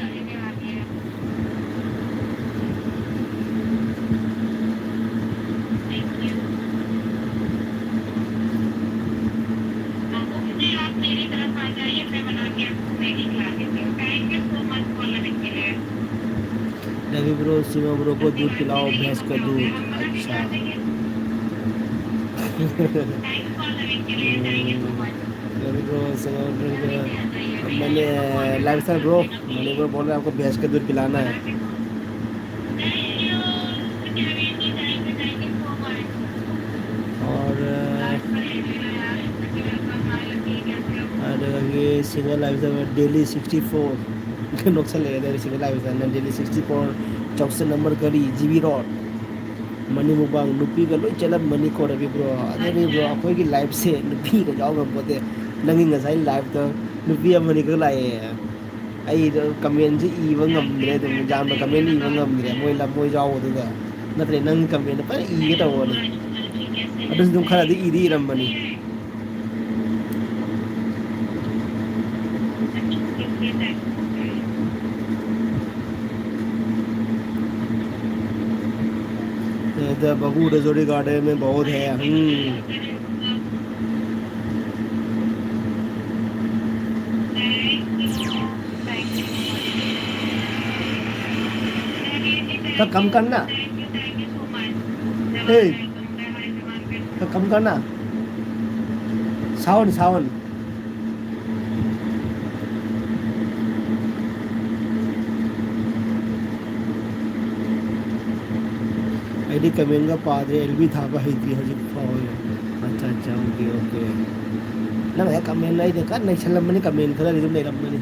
रवि ब्रो सीमा ब्रो को दूध पिलाओ भैंस का दूध अच्छा मैंने लाइव सर ब्रो मैंने ब्रो बोल रहे आपको भैंस का दूध पिलाना है और ये सिंगल लाइव सर डेली 64 नुकसान ले रहे single live sir daily 64 Johnson number kali GB Road mani mubang nupi ga loi chalam mani ko rabi bro ade bro akoi ki live se nupi ga jaw ga bote nangi ngasai live to nupi amani ga lai ai comment ji I wa ngam re de jam ba comment I wa ngam re moi la moi jaw du ga natre nang comment pa I ga taw ni adu dum khara di I di ram mani इधर बबू रजोड़ी garden में बहुत है तो कम करना हे तो कम करना सावन सावन ID comment का पादरे एलबी था भाई थी हजी फाव अच्छा अच्छा ओके ओके ना मैं कमेंट नहीं देखा नहीं चलम मनी कमेंट करा रिदम नहीं रम मनी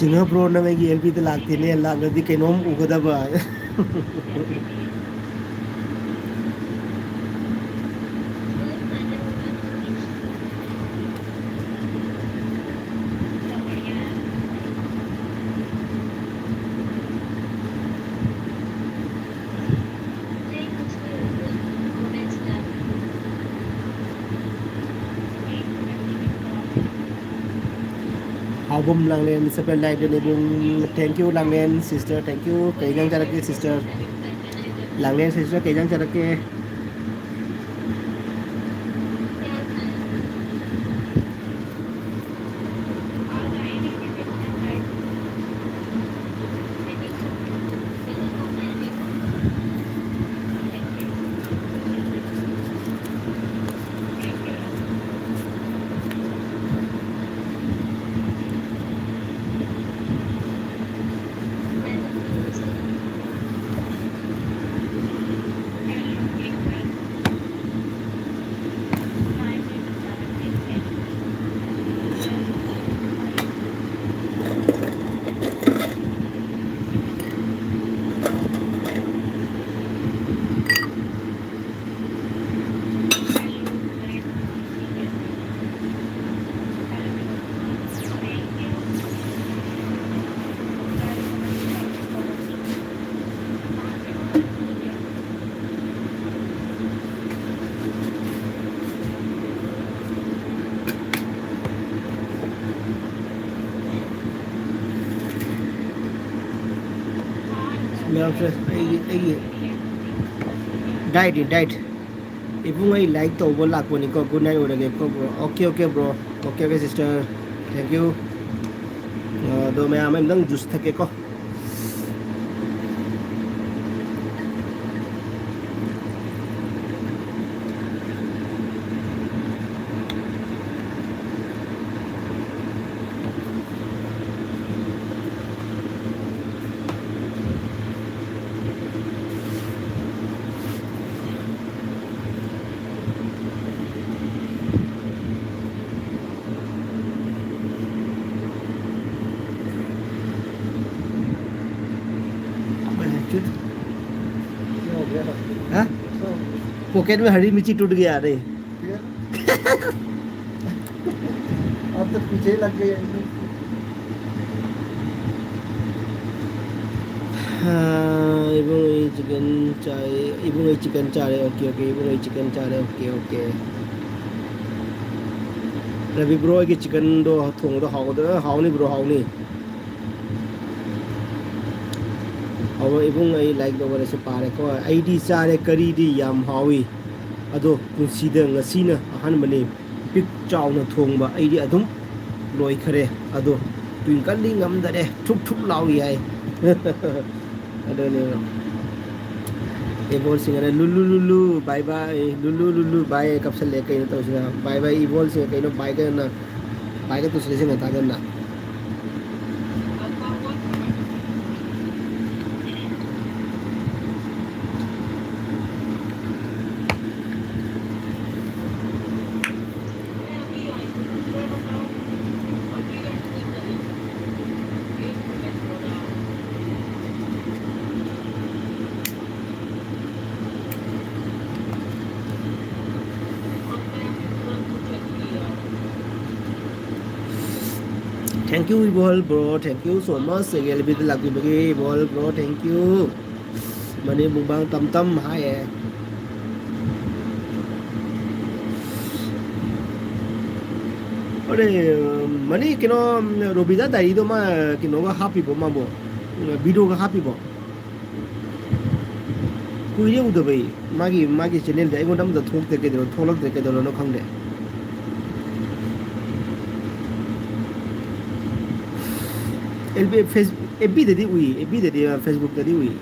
सिंगापुर ना मैं एलबी तो लागती नहीं लाग दी कहीं उगदा बा album Langlen sepen like the album thank you Langlen sister thank you kay jang charake sister Langlen sister kay jang charake diet ibung ay like to bo lak ni ko good night orage ko bro okay okay bro okay okay sister thank you do me am dang juice thake ko हाँ pocket में हरी मिर्ची टूट गया रे अब तो पीछे लग गए हाँ इबung এই চিকেন চাই ইবung এই চিকেন চারে ওকে ওকে ইবung এই চিকেন চারে ওকে ওকে रवि ब्रो की चिकन दो थोंग दो हाउनी ब्रो हाउनी अब इबung आई लाइक दो बरे से पारे को आईडी चारे करी दी याम हावी अदो पुंसीदा ngasiना अहन मने पिक चाउना थोंबा आईडी अदुम लोय खरे अदो twinkling ngamdare thuk thuk lawi hai adone evol singare lulu lulu bye bye lulu lulu bye kapsal le kai to sina bye bye evol se kai no bye ka na bye ka to se singa ta na thank you evol bro thank you so much segel bit lagi bagi evol bro thank you mani bubang tam tam hai अरे money किनो रोबिदा दाई तो मा किनो का happy बो मा बो video का हापी बो कुई उद भाई मागी चैनल दे एगो नम द थोक ते के दो थोलक ते के दो नो खंग दे एलबी फेस एबी दे दी उई एबी दे दी फेसबुक दे दी उई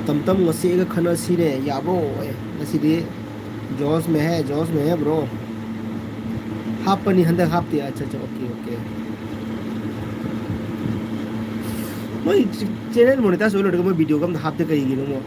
तम तम ngasi ga khana sire yabo ngasi di joss में है ब्रो हाफ पनी हंदर हाफ दिया अच्छा अच्छा ओके ओके मैं चैनल मोनेटाइज होलो मैं वीडियो कम हाफ दे करी गिनो मो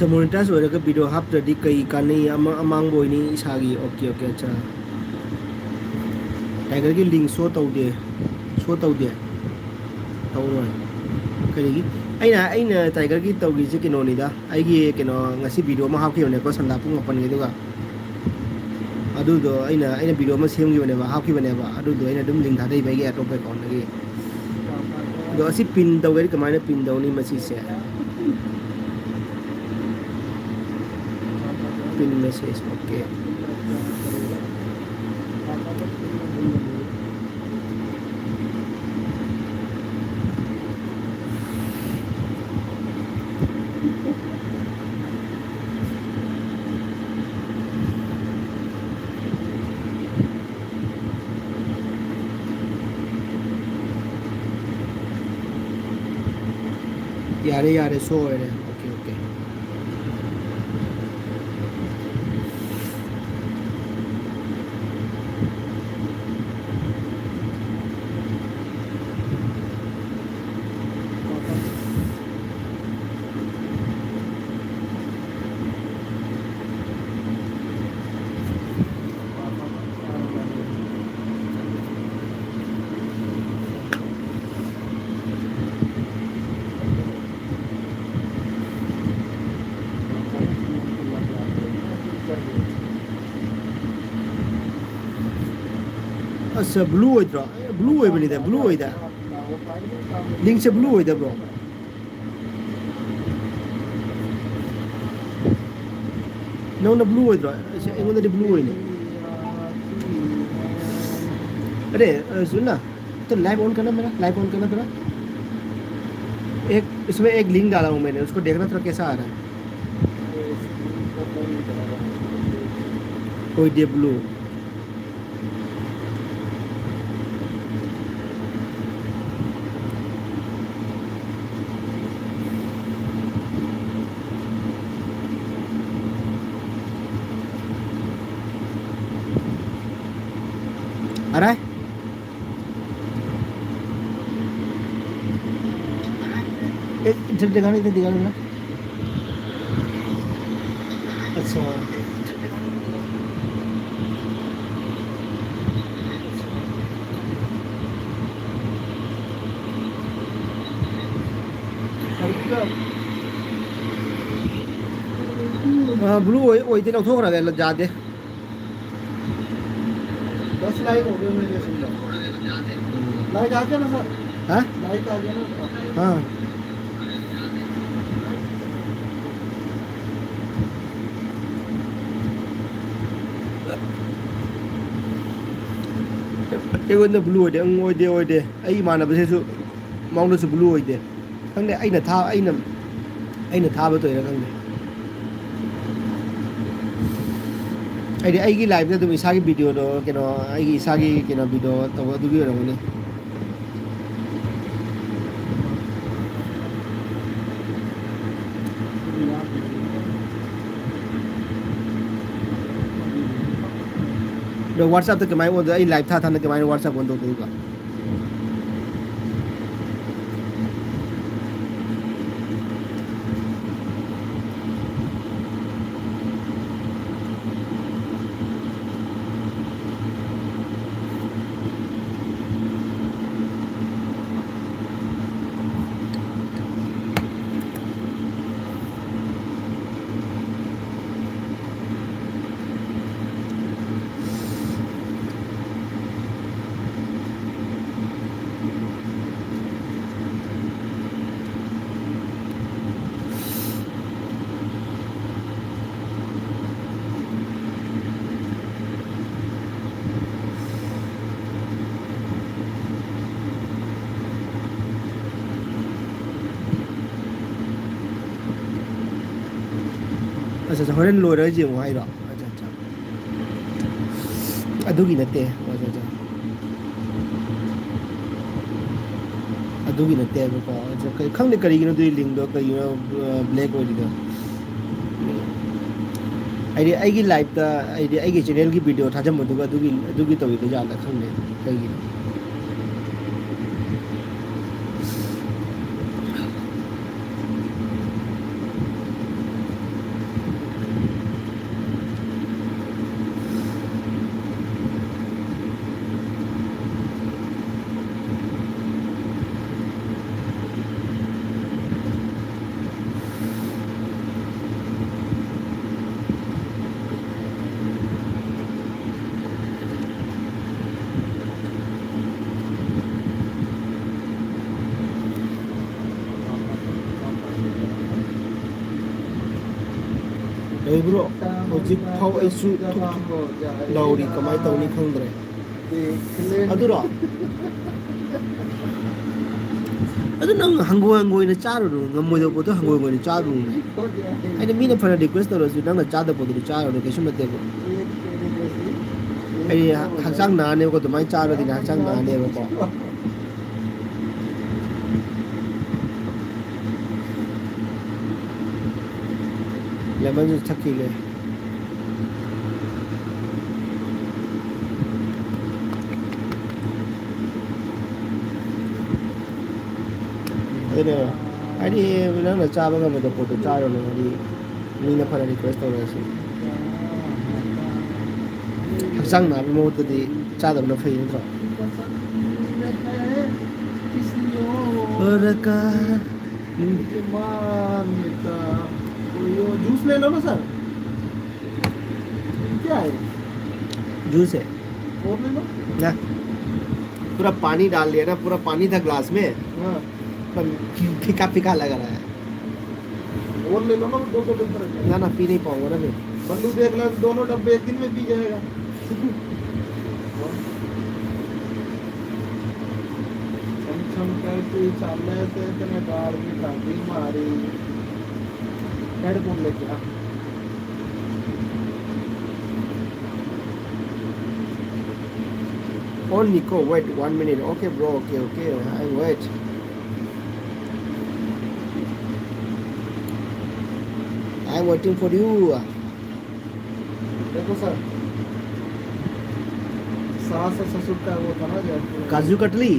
से मोनेटाइज होरगा वीडियो हापद्रदि कई कानै अमांग बोयनी इसागी ओके ओके अच्छा टाइगर की लिंक शो तौदे तौरो करिगी अइना टाइगर की तौगी जे किनोनिदा आइगी किनो ngasi वीडियो मा हापखियोने को संदा पुंग अपन गेदुगा अदुदो अइना वीडियो मा सेमगिबने बा हापखिबने बा अदुदो अइना दुम लिंक थादै बाइगे अटोप अकाउंट लगी दो असि पिन तौगे कमाने पिन दौनी मसी से पिन मैसेज ओके यारे सो है ओके ओके अच्छा ब्लू होइद्रो ब्लू होय बनिदा ब्लू होइदा लिंक से ब्लू होइदा ब्रो नौना ब्लू ओइद्रो एंगोंदे ब्लू ओइने अरे सुन ना तो लाइव ऑन करना मेरा लाइव ऑन करना तेरा एक इसमें एक लिंक डाला हूँ मैंने उसको देखना तेरा कैसा आ रहा है कोई दे ब्लू आ रहा है इधर दिखाना ना अच्छा ब्लू ओइदे लौथोखरा दे जादे 10 लाइक हो गए मेरे समझा लाइक आ गया ना सर हाँ लाइक आ गया ना हाँ एगोंदे ब्लू ओइदे आई इमानबसेसु माउंडसु ब्लू ओइदे खंदे अइना थाबा तोइरा खंदे अꯩꯒꯤ ꯂꯥꯏꯚꯇ ꯑꯗꯨꯝ ꯏꯁꯥꯒꯤ ꯚꯤꯗꯤꯑꯣꯗꯣ ꯀꯩꯅꯣ ꯑꯩꯒꯤ ꯏꯁꯥꯒꯤ ꯀꯩꯅꯣ ꯚꯤꯗꯤꯑꯣ ꯇꯧꯕ ꯑꯗꯨꯒꯤ ꯑꯣꯏꯔꯝꯒꯅꯤ ꯑꯗꯣ ꯋꯥꯠꯁꯑꯞꯇ ꯀꯃꯥꯏꯅ ꯑꯣꯟꯗꯣꯏ ꯑꯩ ꯂꯥꯏꯚ ꯊꯥ ꯊꯥꯅ ꯀꯃꯥꯏꯅ ꯋꯥꯠꯁꯑꯞ ꯑꯣꯟ ꯇꯧꯗꯣꯏꯕ अच्छा होरेन लोइरा जेंगो हाइरो अच्छा अच्छा अदुगी नते अच्छा अच्छा अदुगी नते बको अच्छा कई खंगने करिगिनो दुई लिंक दो कई ब्लैक ओइदिदो ꯑꯩꯒꯤ ꯂꯥꯏꯚꯇ ꯑꯩꯒꯤ ꯆꯦꯅꯦꯜꯒꯤ ꯚꯤꯗꯤꯑꯣ ꯊꯥꯖꯟꯕꯗꯨꯒ ꯑꯗꯨꯒꯤ ꯇꯧꯔꯤꯗꯣ ꯌꯥꯝꯅ ꯈꯪꯗꯦ ꯀꯩꯒꯤꯅꯣ ब्रो हौजिक फाव ऐसु लौरी कमाय तौनी खंद्रे अदुरो अदु नंग हंगोइना चारुनु ngमोइदो पोतो हंगोइना चारुनु आइने मीना फना रिक्वेस्ट तौरसु नंगना चादा पोतो चारुनु केसु नतेबो ai हक्सांग नाने को तमाय चारो दिन हक्सांग नाने को लेमन जूस थकी ले अरे अरे नंगना चाबा ngमोइदो पोतो चारुनु अदि मीना फना रिक्वेस्ट तौरसु हक्सांग नाबे मोतदि चादबना फै नत्रो परका जूस ले लो ना सर क्या है जूस है और ले लो ना पूरा पानी डाल लिया ना पूरा पानी था ग्लास में हाँ पर फीका फीका लग रहा है और ले लो ना दो लीटर ना ना पी नहीं पाऊंगा ना मैं बंदू देख लो, दोनों डब्बे एक दिन में पी जाएगा। छम छम करती चाले से इतने बार की काटी मारी। हेडफोन लेके आ। Oh, Nico, wait 1 minute. Okay, bro. Okay. I wait. I'm waiting for you. देखो सर, सास और ससुर का वो था ना जो काजू कतली।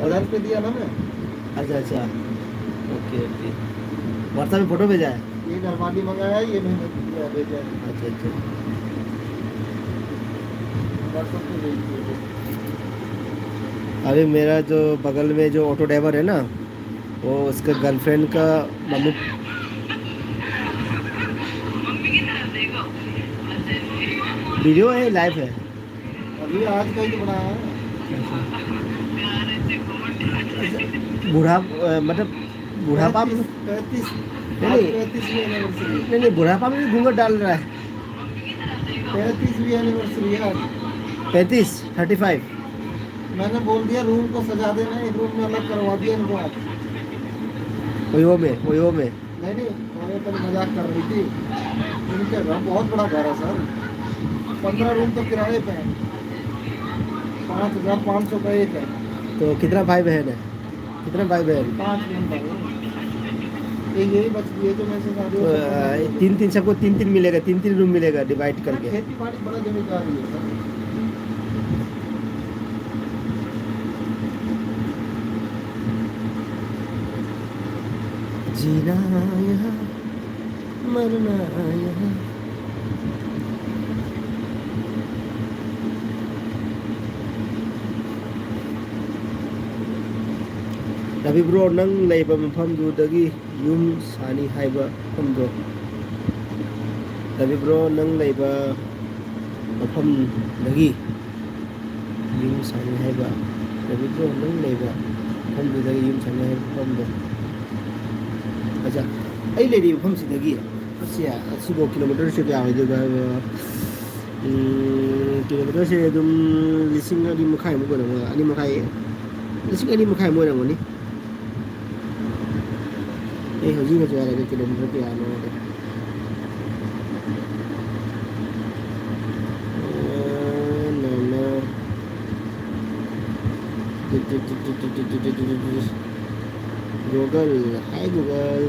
1000 रुपये दिया ना मैं। अच्छा। ओके। व्हाट्सएप में फोटो भेजा है। ये घरवाली मंगाया, ये मैंने दिया भेजा है। अच्छा। व्हाट्सएप पे भेज दिया। अभी मेरा जो बगल में जो ऑटो ड्राइवर है ना, वो उसका गर्लफ्रेंड का मम्मी मम्मी की तरफ देखो। वीडियो है, लाइव है। अभी आज का ही तो बनाया है। प्यार से कौन बूढ़ा मतलब बुढ़ापा में 35 नहीं। 35वीं एनिवर्सरी। नहीं, बुढ़ापा में भी घूंघट डाल रहा है। 35वीं एनिवर्सरी है आज। 35 मैंने बोल दिया रूम को सजा देना, एक रूम में अलग करवा दिया इनको आज। वही में नहीं, मैंने तो मजाक कर रही थी। इनके घर बहुत बड़ा घर है सर, 15 रूम तो किराए पे हैं, 5500 का एक है। तो कितना भाई बहन है? 5 रूम का एक यही बच गई है जो मैं से शादी हो सकता है। तीन सबको तीन मिलेगा, तीन रूम मिलेगा डिवाइड करके। खेती बाड़ी बड़ा जमींदारी है सर। जीना यहाँ मरना यहाँ। Tapi bro nang leiba mafamdudagi yum sani haiba famdo. Tapi bro nang leiba mafamdagi yum sani haiba. Tapi bro nang leiba mafamdudagi yum sani haiba famdo. Acha, ai lady mafamsidagi asia asibo kilometer se kya hoidega kilometer se dum lising ani makhai mo ko na ani makhai lising ani makhai mo na mo ni. Hojii ka jawa lagi kilometer pe aano है। Google, hi Google.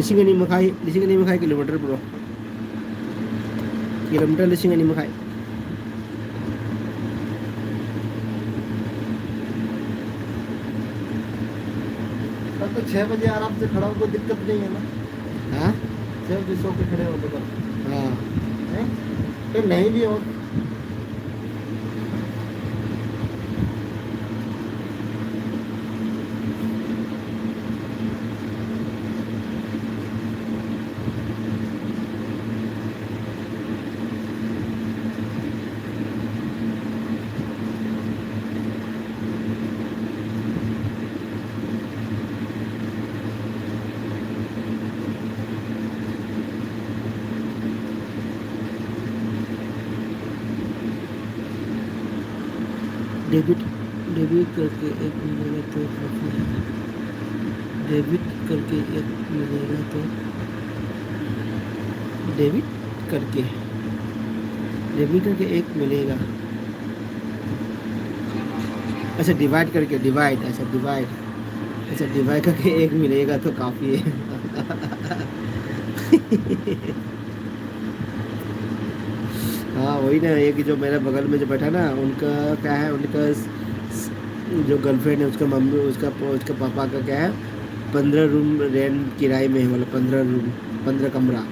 Lising ani makai kilometer bro. Kilometer lising ani makai. तब तो 6 बजे आराम से खड़ा हो, कोई दिक्कत नहीं है ना। हाँ 6 बजे सो के खड़े हो तो हाँ हैं? फिर नहीं भी हो डेबिट करके एक मिलेगा तो काफी है। डेबिट करके एक मिलेगा तो डेबिट करके एक मिलेगा। अच्छा डिवाइड करके एक मिलेगा तो काफी है। हाँ वही ना, एक जो मेरे बगल में जो बैठा ना, उनका क्या है, उनका जो गर्लफ्रेंड है उसका मम्मी उसका पापा का क्या है, 15 रूम रेंट किराए में है, बोला 15 रूम 15 कमरा।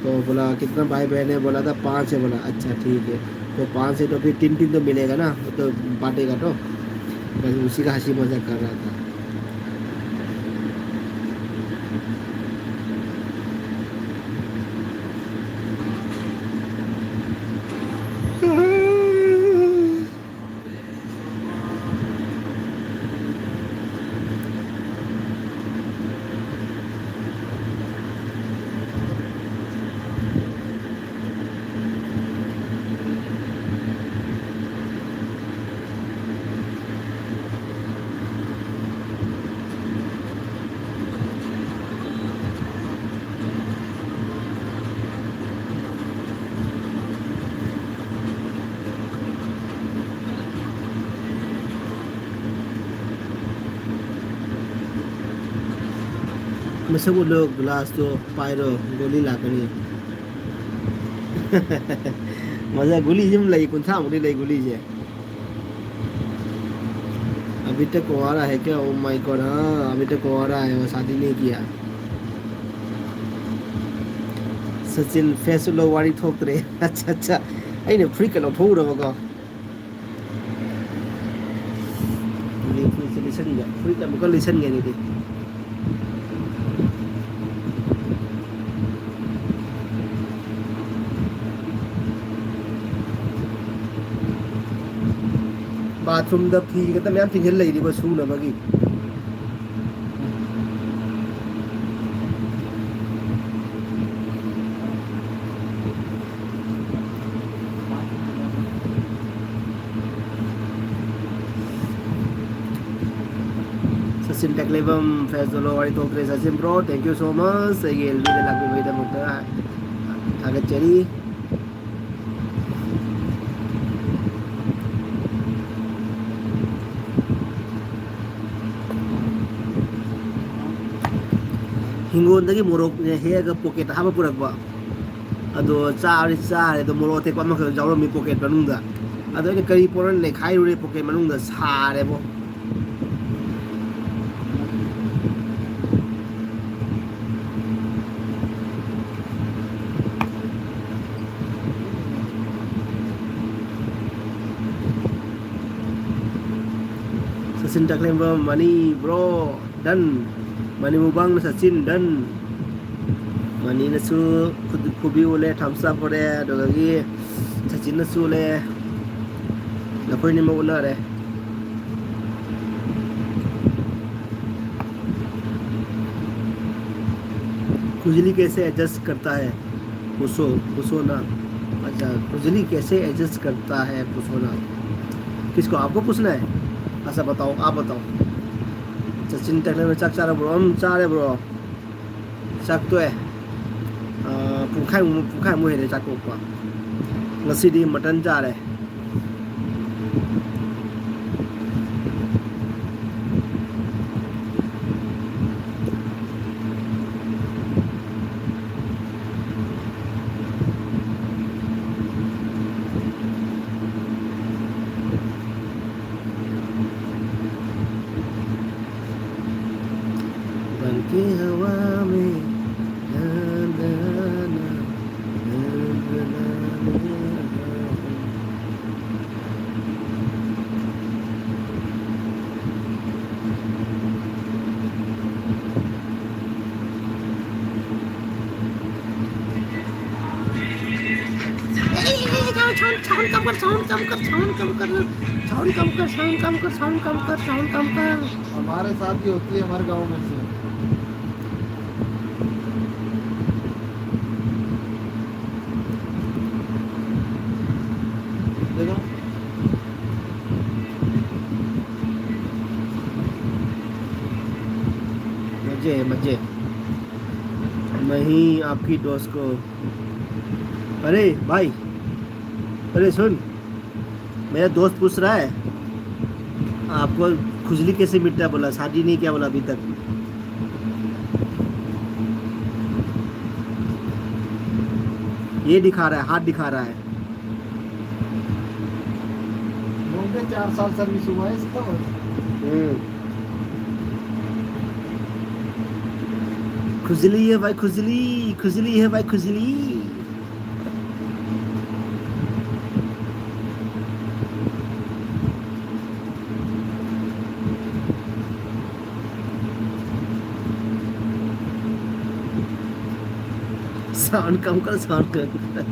तो बोला कितना भाई बहन है, बोला था 5 है। बोला अच्छा ठीक है, तो 5 से तो फिर 3 तो मिलेगा ना, तो बांटेगा तो बस उसी का हंसी मजाक कर रहा था। Masa ulo glass to pyro goli lakani. मजा गोली जिम लगी कौन था मुड़ी लगी गोली जे अभी तक कुंवारा है क्या? ओ माय गॉड, हाँ अभी तक कुंवारा है, वो शादी नहीं किया। सचिन फेस लो वारी ठोक रहे। अच्छा अच्छा आई ने फ्री कलो ठोक रहा होगा ये फ्री से लिसन जा फ्री का मुकल लिसन गया नहीं बाथरूम द फी का मैं थिंगल लगी बस सू ना बगी Sachin Taklebam Fezolo Wari Tokre Sachin bro, thank you so much. Saya LB dan lagu beda muda agak ceri. Hingon dagi morok he ga pocket haba purak ba. Ado cari ado morok te kwa mak jawro mi pocket manungda. Ado ini kari poran ne khai ure pocket manungda sare bo. Sachin Taklebam money bro dan money mubang Sachin dan money nasu kubi ule thamsa pore dogagi Sachin nasu le nakoi ni mau na re खुजली कैसे adjust करता है पुसोना। अच्छा खुजली कैसे adjust करता है पुसोना, किसको आपको पूछना है? अच्छा बताओ, आप बताओ। सचिन Taklebam चक चारे ब्रो, हम चारे ब्रो चक तो है पुखाई मुहे रे चक को ngasi मटन चारे बन के हवा में ना ना ना ना ना ना हमारे साथ भी होती है हमारे गांव में से। देखो मजे मजे मैं ही आपकी दोस्त को। अरे भाई, अरे सुन, मेरा दोस्त पूछ रहा है आपको खुजली कैसे मिटता है, बोला शादी नहीं किया बोला अभी तक। ये दिखा रहा है, हाथ दिखा रहा है। मुझे 4 साल सर्विस हुआ है इसका। खुजली है भाई, खुजली खुजली है भाई, खुजली। साउंड कम कर, साउंड कम कर।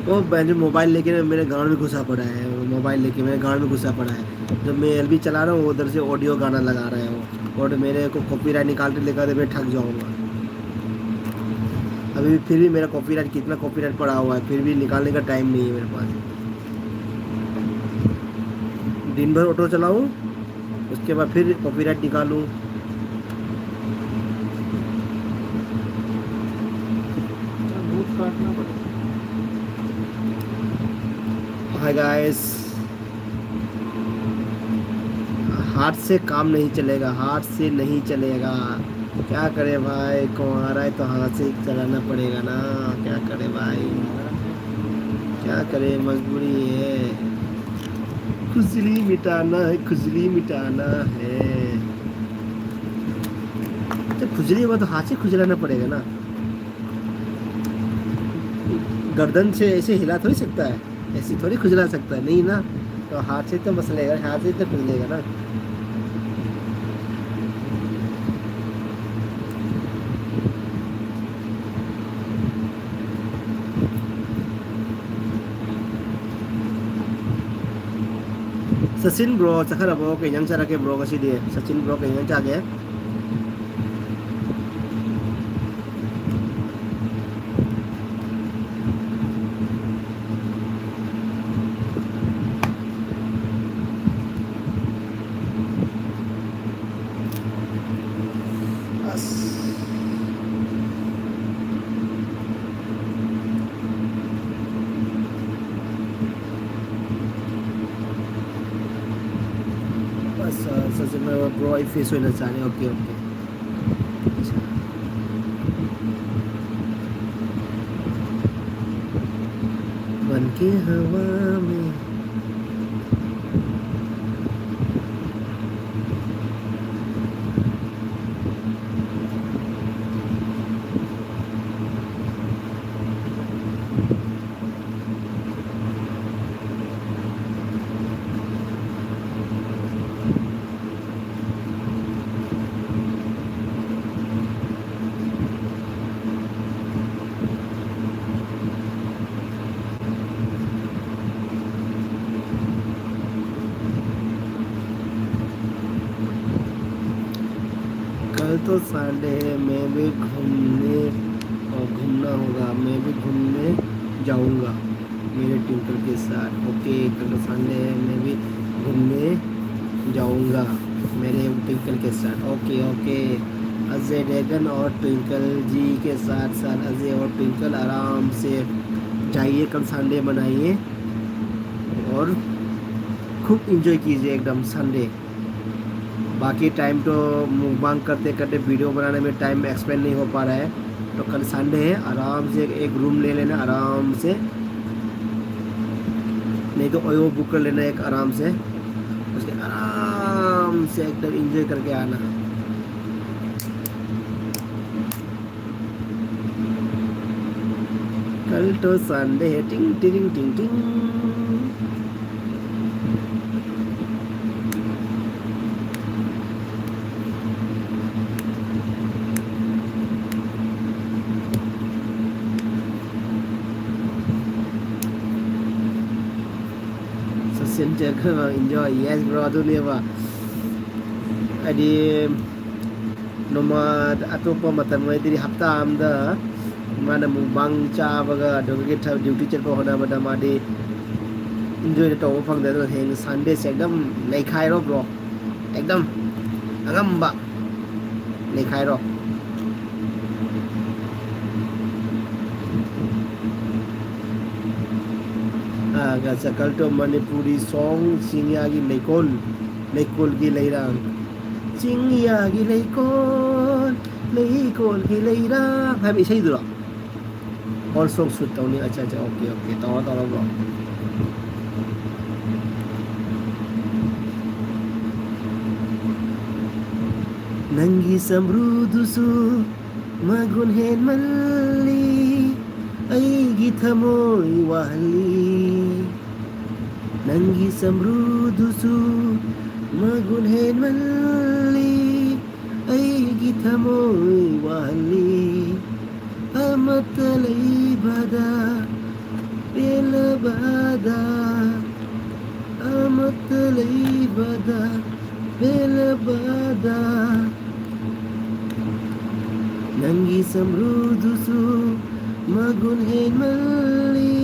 वो मैंने मोबाइल लेके मेरे गाँव में घुसा पड़ा है, वो मोबाइल लेके मेरे गाँव में घुसा पड़ा है। जब मैं एलबी चला रहा हूँ वो उधर से ऑडियो गाना लगा रहा है वो, और मेरे को कॉपीराइट निकाल के लेकर मैं ठग जाऊँगा। अभी भी फिर भी मेरा कॉपीराइट, कितना कॉपीराइट पड़ा हुआ है, फिर भी निकालने का टाइम नहीं है मेरे पास। दिन भर ऑटो चलाऊँ, उसके बाद फिर कॉपीराइट निकालूँ। दूध काटना पड़ेगा। हाय गाइस, हाथ से काम नहीं चलेगा, हाथ से नहीं चलेगा। क्या करे भाई, कमा रहा है तो हाथ से चलाना पड़ेगा ना, क्या करे भाई, क्या करे, मजबूरी है। खुजली मिटाना है, खुजली मिटाना है। तो खुजली हुआ तो हाथ से खुजलाना पड़ेगा ना, गर्दन से ऐसे हिला थोड़ी सकता है, ऐसी थोड़ी खुजला सकता है, नहीं ना। तो हाथ से तो मसलेगा, हाथ से तो खुजलेगा ना। सचिन ब्रो चखरबो कई जंग चरके ब्रो गसिदि, सचिन ब्रो कई जंग जागे। बस सचिन ब्रो आई फेस होना चाहने, ओके ओके। बन के हवा में कल तो संडे है, मैं भी घूमने और घूमना होगा, मैं भी घूमने जाऊंगा मेरे ट्विंकल के साथ। ओके, कल तो संडे है, मैं भी घूमने जाऊंगा मेरे ट्विंकल के साथ। ओके ओके, अजय देवगन और ट्विंकल जी के साथ साथ अजय और ट्विंकल आराम से जाइए, कल संडे मनाइए और खूब इंजॉय कीजिए एकदम संडे। बाकी टाइम तो मुकबांग करते करते वीडियो बनाने में टाइम एक्सपेंड नहीं हो पा रहा है, तो कल संडे है, आराम से एक रूम ले लेना आराम से, नहीं तो ओयो बुक कर लेना एक आराम से, उसके आराम से एकदम एंजॉय करके आना। कल तो संडे है, टिंग टिंग टिंग टिंग। enjoy, yes bro, adunia ba adi nomad atopa matan mai diri hapta amda mana mubang cha baga dogi tha duty chal ko hona bada madi enjoy to phang da heng sunday se ekdam nei khai ro bro, ekdam agam ba nei khai ro। कल तो Manipuri song चिंगिया की लेकोल, लेकोल की लेरांग, चिंगिया की लेकोल, लेकोल की लेरांग है इसे ही दूरा और सॉन्ग सुनता हूँ। अच्छा अच्छा, ओके ओके, तो ब्रो नंगी समृद्धुसु मगुन हेन मल्ली अईगी थमोई वाली, नंगी समृद्धुसु मगुन हेन मल्ली ꯑꯩꯒꯤ ꯊꯃꯣꯏ ꯋꯥꯍꯜꯂꯤ ꯑꯃꯠꯇ ꯂꯩꯕꯗ ꯄꯦꯜꯂꯕꯗ ꯑꯃꯠꯇ ꯂꯩꯕꯗ ꯄꯦꯜꯂꯕꯗ ꯅꯪꯒꯤ ꯁꯝꯕ꯭ꯔꯨꯗꯨꯁꯨ ꯃꯒꯨꯟ ꯍꯦꯟꯃꯜꯂꯤ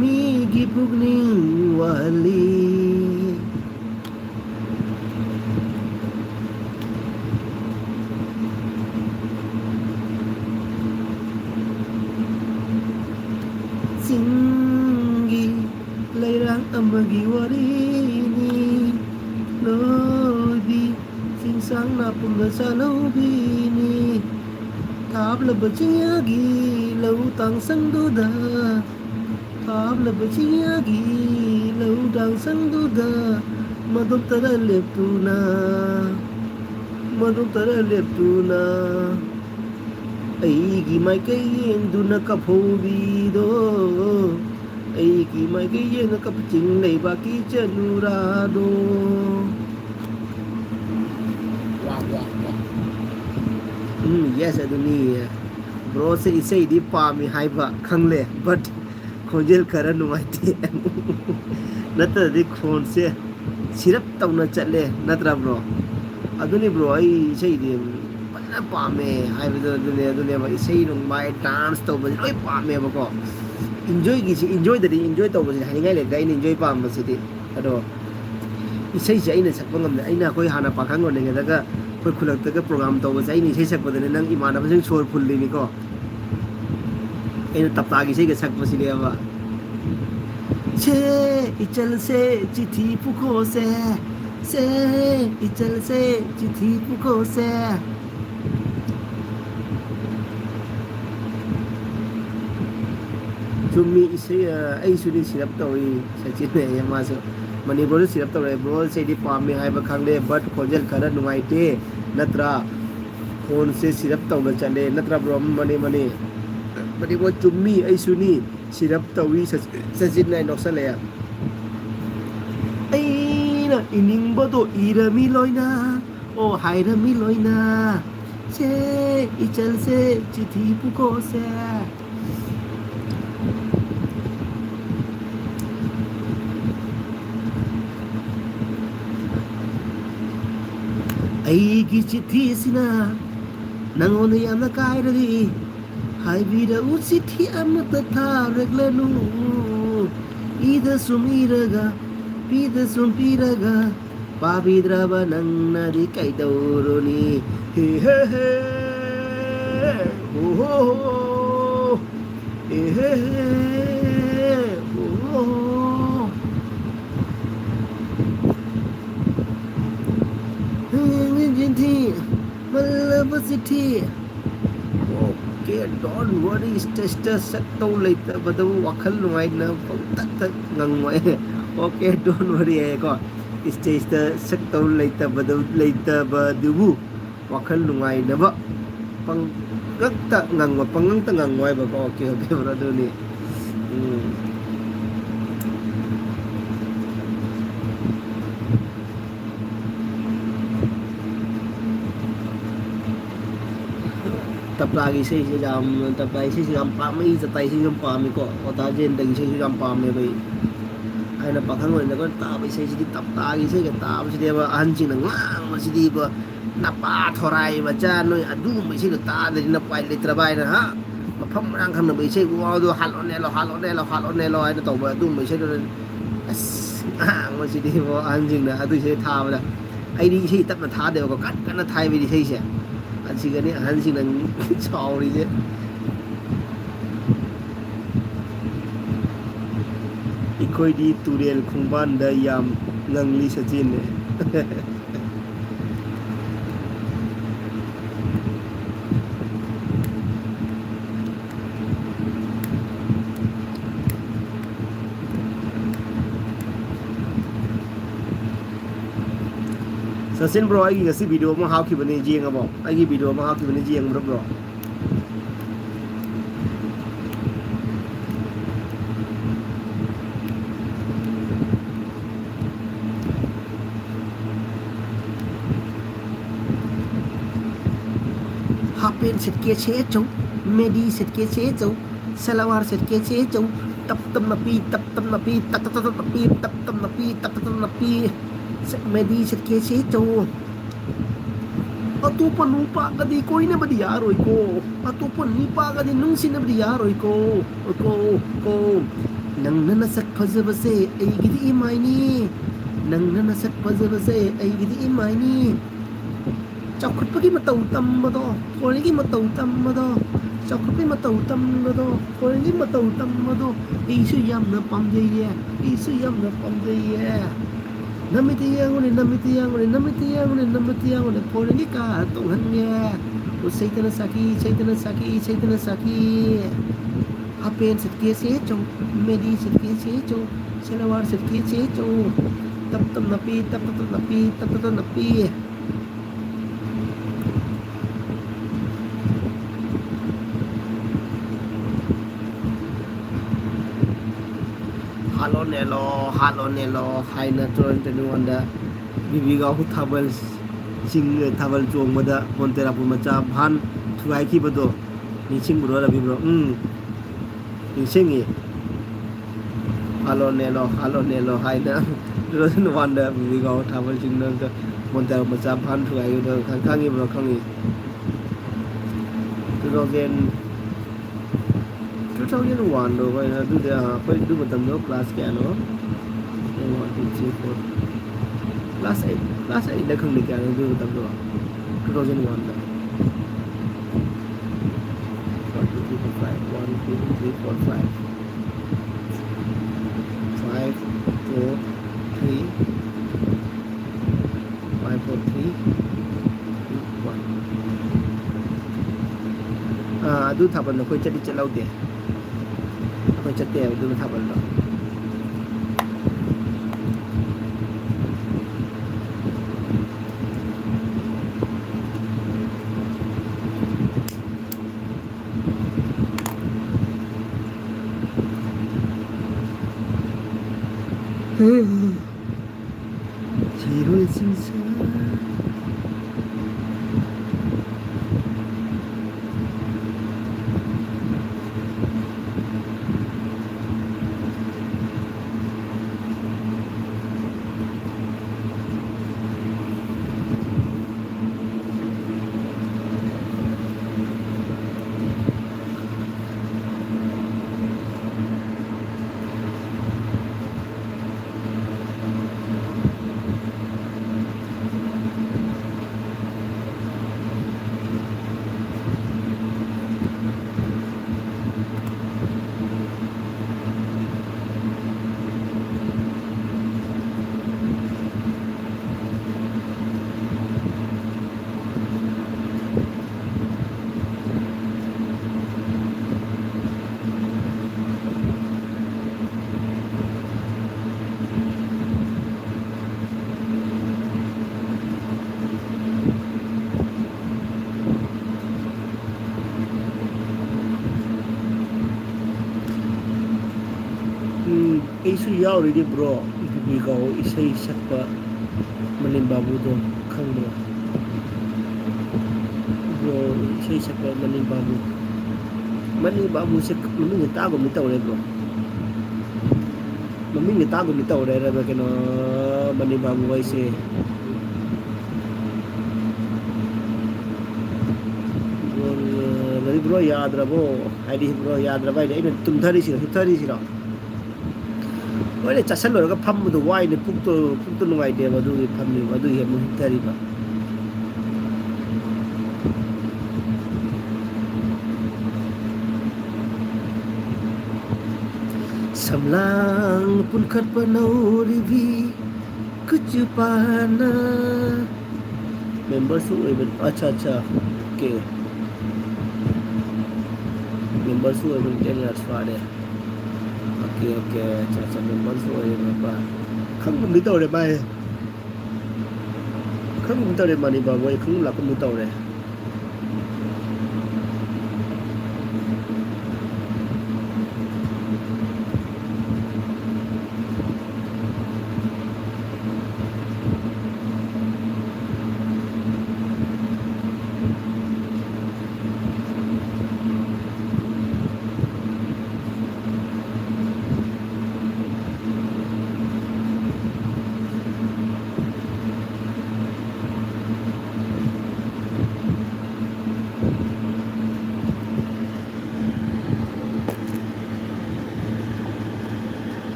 ꯃꯤꯒꯤ ꯄꯨꯛꯅꯤꯡ ꯋꯥꯍꯜꯂꯤ ꯆꯤꯡꯒꯤ ꯂꯩꯔꯥꯡ ꯑꯃꯒꯤ ꯋꯥꯔꯤꯅꯤ ꯂꯣꯏꯕꯤ ꯆꯤꯡꯁꯥꯡ ꯅꯥꯄꯨꯝꯗ ꯆꯥꯂꯧꯕꯤꯅꯤ ꯊꯥꯞꯂꯕ ꯆꯤꯡꯌꯥꯒꯤ ꯂꯧ ꯇꯥꯡꯁꯪꯗꯨꯗ ꯊꯥꯞꯂꯕ ꯆꯤꯡꯌꯥꯒꯤ ꯂꯧ ꯇꯥꯡꯁꯪꯗꯨꯗ ꯃꯗꯣꯞꯇꯔ ꯂꯦꯞꯇꯨꯅ ꯃꯗꯣꯞꯇꯔ ꯂꯦꯞꯇꯨꯅ ꯑꯩꯒꯤ ꯃꯥꯏꯀꯩ ꯌꯦꯡꯗꯨꯅ ꯀꯐꯧꯕꯤꯗꯣ ꯑꯩꯒꯤ ꯃꯥꯏꯀꯩ ꯌꯦꯡꯅ ꯀꯞ ꯆꯤꯡ ꯂꯩꯕꯥꯛꯀꯤ ꯆꯅꯨꯔꯥꯗꯣ ꯌꯦꯁ ꯑꯗꯨꯅꯤ ꯕ꯭ꯔꯣꯁꯦ ꯏꯁꯩꯗꯤ ꯄꯥꯝꯃꯤ ꯍꯥꯏꯕ ꯈꯪꯂꯦ ꯕꯠ ꯈꯣꯟꯖꯦꯜ ꯈꯔ ꯅꯨꯡꯉꯥꯏꯇꯦ ꯅꯠꯇ꯭ꯔꯗꯤ ꯈꯣꯟꯁꯦ ꯁꯤꯔꯞ ꯇꯧꯅ ꯆꯠꯂꯦ ꯅꯠꯇ꯭ꯔꯥ ꯕ꯭ꯔꯣ ꯑꯗꯨꯅꯤ ꯕ꯭ꯔꯣ ꯑꯩ ꯏꯁꯩꯗꯤ ꯐꯖꯅ ꯄꯥꯝꯃꯦ ꯍꯥꯏꯕꯗꯣ ꯑꯗꯨꯅꯦꯕ ꯏꯁꯩ ꯅꯣꯡꯃꯥꯏ ꯗꯥꯟꯁ ꯇꯧꯕꯁꯦ ꯂꯣꯏ ꯄꯥꯝꯃꯦꯕꯀꯣ ꯏꯟꯖꯣꯏꯗꯗꯤ ꯏꯟꯖꯣꯏ ꯇꯧꯕꯁꯦ ꯍꯥꯏꯅꯤꯡꯉꯥꯏ ꯂꯩꯇꯦ ꯑꯩꯅ ꯏꯟꯖꯣꯏ ꯄꯥꯝꯕꯁꯤꯗꯤ ꯑꯗꯣ ꯏꯁꯩꯁꯦ ꯑꯩꯅ ꯁꯛꯄ ꯉꯝꯗꯦ ꯑꯩꯅ ꯑꯩꯈꯣꯏ ꯍꯥꯟꯅ ꯄꯥꯈꯪ ꯑꯣꯏꯔꯤꯉꯩꯗꯒ ꯑꯩꯈꯣই ꯈꯨꯜꯂꯛꯇꯒ ꯄ꯭ꯔꯣꯒ꯭ꯔꯥꯝ ꯇꯧꯕꯁꯦ ꯑꯩꯅ ꯏꯁꯩ ꯁꯛꯄꯗꯅꯦ ꯅꯪ ꯏꯃꯥꯟꯅꯕꯁꯤꯡ ꯁꯣꯔ ꯐꯨꯜꯂꯤꯅꯤꯀꯣ ꯑꯩꯅ ꯇꯞꯇꯥꯒꯤ ꯏꯁꯩꯒ ꯁꯛꯄꯁꯤꯅꯦꯕ ꯁꯦ ꯏꯆꯜꯁꯦ ꯆꯤꯊꯤ ꯄꯨꯈꯣꯁꯦ ꯁꯦ ꯏꯆꯜꯁꯦ ꯆꯤꯊꯤ ꯄꯨꯈꯣꯁꯦ ꯆꯨꯝꯃꯤ ꯏꯁꯩ ꯑꯩꯁꯨꯅꯤ ꯁꯤꯔꯞ ꯇꯧꯏ ꯁꯆꯤꯟ ꯃꯥꯁꯨ ꯃꯅꯤꯄꯨꯔꯗ ꯁꯤꯔꯞ ꯇꯧꯔꯛꯑꯦ ꯕ꯭ꯔꯣ ꯏꯁꯩꯗꯤ ꯄꯥꯝꯃꯤ ꯍꯥꯏꯕ ꯈꯪꯂꯦ ꯕꯠ ꯈꯣꯟꯖꯦꯜ ꯈꯔ ꯅꯨꯡꯉꯥꯏꯇꯦ ꯅꯠꯇ꯭ꯔꯥ ꯈꯣꯟꯁꯦ ꯁꯤꯔꯞ ꯇꯧꯅ ꯆꯠꯂꯦ ꯅꯠꯇ꯭ꯔꯥ ꯕ꯭ꯔꯣ ꯃꯅꯤ ꯃꯅꯤꯄꯨꯔ ꯆꯨꯝꯃꯤ ꯑꯩꯁꯨꯅꯤ ꯁꯤꯔꯞ ꯇꯧꯏ ꯁꯆꯤꯟ ꯅꯥꯏ ꯅꯣꯛꯁꯜꯂꯛꯑꯦ ꯑꯩꯅ ꯏꯅꯤꯡꯕꯗꯣ ꯏꯔꯃꯤ ꯂꯣꯏꯅ ꯑꯣ ꯍꯥꯏꯔꯃꯤ ꯂꯣꯏꯅ ꯁꯦ ꯏꯆꯜꯁꯦ ꯆꯤꯊꯤ ꯄꯨꯈꯣꯁꯦ ꯑꯩꯒꯤ ꯆꯤꯊꯤꯁꯤꯅ ꯅꯪꯉꯣꯟꯗ ꯌꯥꯝꯅ ꯀꯥꯏꯔꯗꯤ ꯍꯥꯏꯕꯤꯔꯛꯎ ꯆꯤꯊꯤ ꯑꯃꯠꯇ ꯊꯥꯔꯛꯂꯅꯨ ꯏꯗ ꯁꯨꯝ ꯏꯔꯒ ꯄꯤꯗ ꯁꯨꯝ ꯄꯤꯔꯒ ꯄꯥꯕꯤꯗ꯭ꯔꯕ ꯅꯪꯅꯗꯤ ꯀꯩꯗꯧꯔꯨꯅꯤ ꯍꯦ ꯍꯦ ꯍꯦ ꯍꯣ ꯍꯣ ꯍꯣ ꯍꯦ ꯍꯦ ꯍꯦ ꯍꯣ ꯍꯣ ꯍꯣ चिट्ठी मतलब चिट्ठी ओके डोंट वरी स्टेटस सकतौ लेतबदु वखल नुंगाइना पंतत ngangwai ओके डोंट वरी है को स्टेटस सकतौ लेतबदु वखल नुंगाइनबा पंगक्ता ngangwai ba ko okay okay brother ni तबलागी से जाम तबलाई से जाम पामी जताई से जाम पामी को ओताजेन दगी से जाम पामे भाई आइना पाखंग होइना को ताबै से तबलागी से ताब से देबा अहनसिंग ngang मसिदि ब नपा थोराई बचा नोय अदु मैसे ता दरिना पाइ लेत्रबाइना हा मफम रां खन बै से वादो हालोने लो आइना तौबा अदु मैसे अस मसिदि ब अहनसिंग ना अदु से थाबला आइदि से तपना थादेबा को कन थाइ बिदि से असिगनी अहनसिंग नं चाउरी जे इखोइदी तुरेल खुंबान दा याम नंगली सचिन ने सचिन ब्रो आई गसी वीडियो में हाउ की बने जेंगबो आई वीडियो में हाउ की बने जेंग bro hapen set ke che chau medi set ke che chau salawar set ke che chau tap tam na pi tap tam na pi tap tap tap na pi tap tam na pi tap tap na pi set medi set ke che chau atupa nupa kadi ko ina ba diyaroy ko atupa nipa kadi nung sin ba diyaroy ko nang nanasak phajabase ai gidi imai ni nang nanasak phajabase ai gidi imai ni ꯆꯥꯎꯈꯠꯄꯒꯤ ꯃꯇꯧ ꯇꯝꯕꯗꯣ ꯐꯣꯔꯦꯟꯒꯤ ꯃꯇꯧ ꯇꯝꯕꯗꯣ ꯆꯥꯎꯈꯠꯄꯒꯤ ꯃꯇꯧ ꯇꯝꯕꯗꯣ ꯐꯣꯔꯦꯟꯒꯤ ꯃꯇꯧ ꯇꯝꯕꯗꯣ ꯑꯩꯁꯨ ꯌꯥꯝꯅ ꯄꯥꯝꯖꯩꯌꯦ ꯑꯩꯁꯨ ꯌꯥꯝꯅ ꯄꯥꯝꯖꯩꯌꯦ ꯅꯃꯤꯠꯇ ꯌꯦꯡꯉꯨꯅꯦ ꯅꯃꯤꯠꯇ ꯌꯦꯡꯉꯨꯅꯦ ꯅꯃꯤꯠꯇ ꯌꯦꯡꯉꯨꯅꯦ ꯅꯃꯤꯠꯇ ꯌꯦꯡꯉꯨꯅꯦ ꯐꯣꯔꯦꯟꯒꯤ ꯀꯥꯔ ꯇꯣꯡꯍꯟꯒꯦ ꯁꯩꯇꯅ ꯁꯥꯈꯤ ꯁꯩꯇꯅ ꯁꯥꯈꯤ ꯁꯩꯇꯅ ꯁꯥꯈꯤ hapen setke se chau medi setke se chau salawar setke se chau tap tap napi tap tap napi tap tap napi halo nelo haina tron tenuanda bibiga hu thabal sing thabal chong mada montera pu macha bhan thuai ki bado ni sing bro rabi bro ni singi halo nelo haina tron wanda bibiga hu thabal sing na montera macha bhan thuai yo khangi bro khangi 2001 rồi vậy là tôi đã phải đưa vào tầm đó class kia nó 1 2 3 4 class 8 đã không được kia đưa vào tầm đó 2001 đó 1 2 3 4 5 5 4 3 4 5 4 3 du thaban ko chati chalau de ko chate du thaban lo Zero sinsa isu yaw ri bro bi go isai sakpa manin babu do khangro bro isai sakpa manin babu se mamin ta go mi tawre bro mamin ta go mi tawre ra ba keno manin babu wai se bro yaad rabo id bro yaad rabai ina tum thari si ro Wale chasal lo ka pham du wai ne puk to ngai de ba du pham ni ba du he mu tari ba samlang pun khat panau rivi kuch pana member su acha okay member su ten years fare okay cha member so ba khang mi tàu de bai khang mi tàu de mani ba wai khang la ko mi tàu de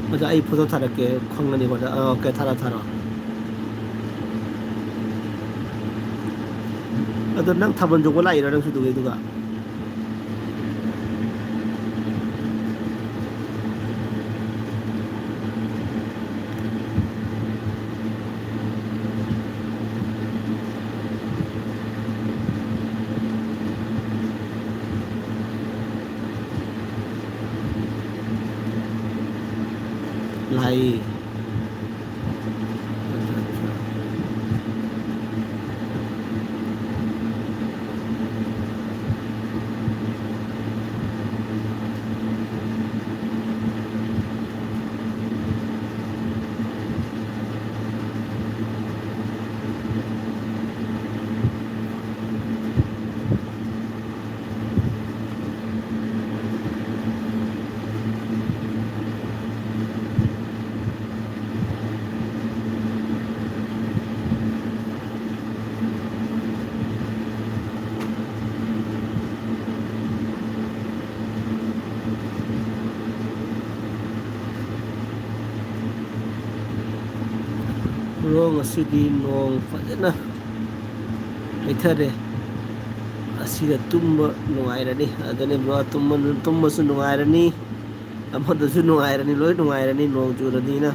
맞아, 이 포토 타랄게. 광란이 보자. 오케이, 타라, 타라. 너 năng 타본 적 올라 이러는 수도 왜 누가? 라이. ꯔꯣꯡ ꯑꯁꯤꯗꯤ ꯅꯣꯡ ꯐꯖꯅ ꯂꯩꯊꯔꯦ ꯑꯁꯤꯗ ꯇꯨꯝꯕ ꯅꯨꯡꯉꯥꯏꯔꯅꯤ ꯑꯗꯨꯅꯦ bro ꯇꯨꯝꯕꯁꯨ ꯅꯨꯡꯉꯥꯏꯔꯅꯤ ꯑꯃꯗꯁꯨ ꯅꯨꯡꯉꯥꯏꯔꯅꯤ ꯂꯣꯏ ꯅꯨꯡꯉꯥꯏꯔꯅꯤ ꯅꯣꯡ ꯆꯨꯔꯅꯤꯅ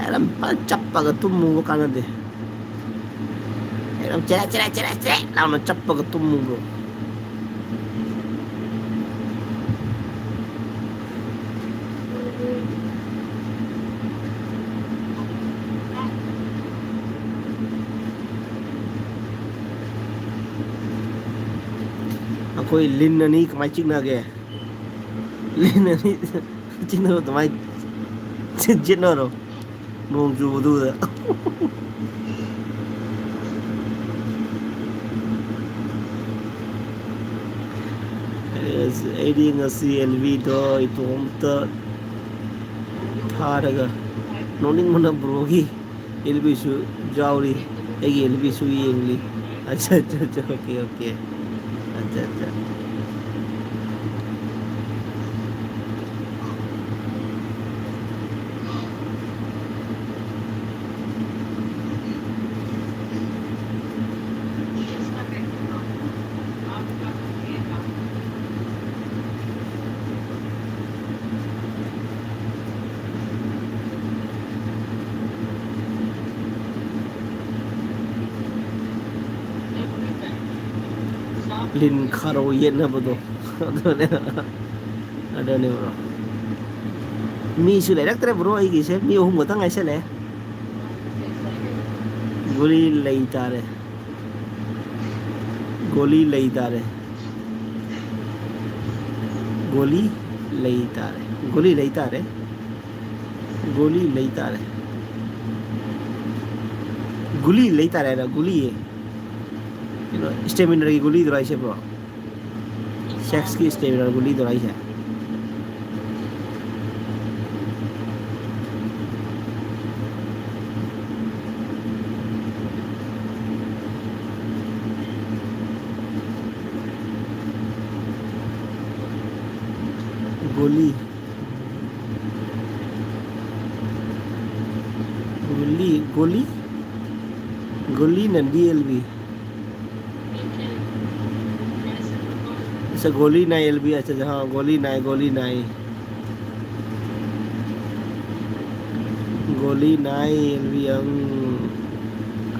ꯑꯗꯨꯝ ꯆꯞꯄꯒ ꯇꯨꯝꯃꯨꯕ ꯀꯥꯟꯅꯗꯦ ꯑꯗꯨꯝ ꯆꯦꯔꯦ ꯆꯦꯔꯦ ꯆꯦꯔꯦ ꯆꯦꯔꯦ ꯂꯥꯎꯅ ꯆꯞꯄꯒ ꯇꯨꯝꯃꯨ ꯕ꯭ꯔꯣ ꯑꯩꯈꯣꯏ ꯂꯤꯟ ꯑꯅꯤ ꯀꯃꯥꯏ ꯆꯤꯛꯅꯒꯦ ꯂꯤꯟ ꯑꯅꯤ ꯆꯤꯛꯅꯕ ꯑꯗꯨꯃꯥꯏ ꯆꯤꯠꯅꯔꯣ ꯅꯣꯡ ꯆꯨꯕꯗꯨꯗ ꯑꯩꯗꯤ ꯉꯁꯤ ꯑꯦꯜꯕꯤꯗꯣ ꯏꯇꯣꯝꯇ ꯊꯥꯔꯒ ꯅꯣꯛꯅꯤꯡꯕꯅ ꯕ꯭ꯔꯣꯒꯤ ꯑꯦꯜꯕꯤꯁꯨ ꯌꯥꯎꯔꯤ ꯑꯩꯒꯤ ꯑꯦꯜꯕꯤꯁꯨ ꯌꯦꯡꯂꯤ ꯑꯠꯆꯥ ꯑꯠꯆꯥ ꯑꯠꯆꯥ ꯑꯣꯀꯦ ꯑꯣꯀꯦ ꯑꯠꯆꯥ ꯑꯠꯆꯥ ꯂꯤꯟ ꯈꯥꯔꯧ ꯌꯦꯠꯅꯕꯗꯣ ꯑꯗꯨꯅꯦ ꯕ꯭ꯔꯣ ꯃꯤꯁꯨ ꯂꯩꯔꯛꯇ꯭ꯔꯦ ꯕ꯭ꯔꯣ ꯑꯩꯒꯤꯁꯦ ꯃꯤ ꯑꯍꯨꯝ ꯈꯛꯇꯪ ꯉꯥꯏꯁꯜꯂꯛꯑꯦ ꯒꯣꯂꯤ ꯂꯩ ꯇꯥꯔꯦ ꯒꯣꯂꯤ ꯂꯩ ꯇꯥꯔꯦ ꯒꯣꯂꯤ ꯂꯩ ꯇꯥꯔꯦ ꯒꯣꯂꯤ ꯂꯩ ꯇꯥꯔꯦ ꯒꯣꯂꯤ ꯂꯩ ꯇꯥꯔꯦ ꯒꯨꯂꯤ ꯂꯩ ꯇꯥꯔꯦ ꯍꯥꯏꯔ ꯒꯨꯂꯤꯌꯦ ꯀꯩꯅꯣ ꯁ꯭ꯇꯦꯃꯤꯅꯔꯒꯤ ꯒꯨꯂꯤꯗꯨꯔꯣ ꯍꯥꯏꯁꯦ ꯕ꯭ꯔꯣ ꯁꯦꯛꯁꯀꯤ ꯁ꯭ꯇꯦꯃꯤꯅꯔ ꯒꯨꯂꯤꯗꯨꯔꯣ ꯍꯥꯏꯁꯦ गोली गोली गोली गोली ना डीएलबी अच्छा गोली ना एलबी अच्छा हाँ गोली ना गोली ना एलबी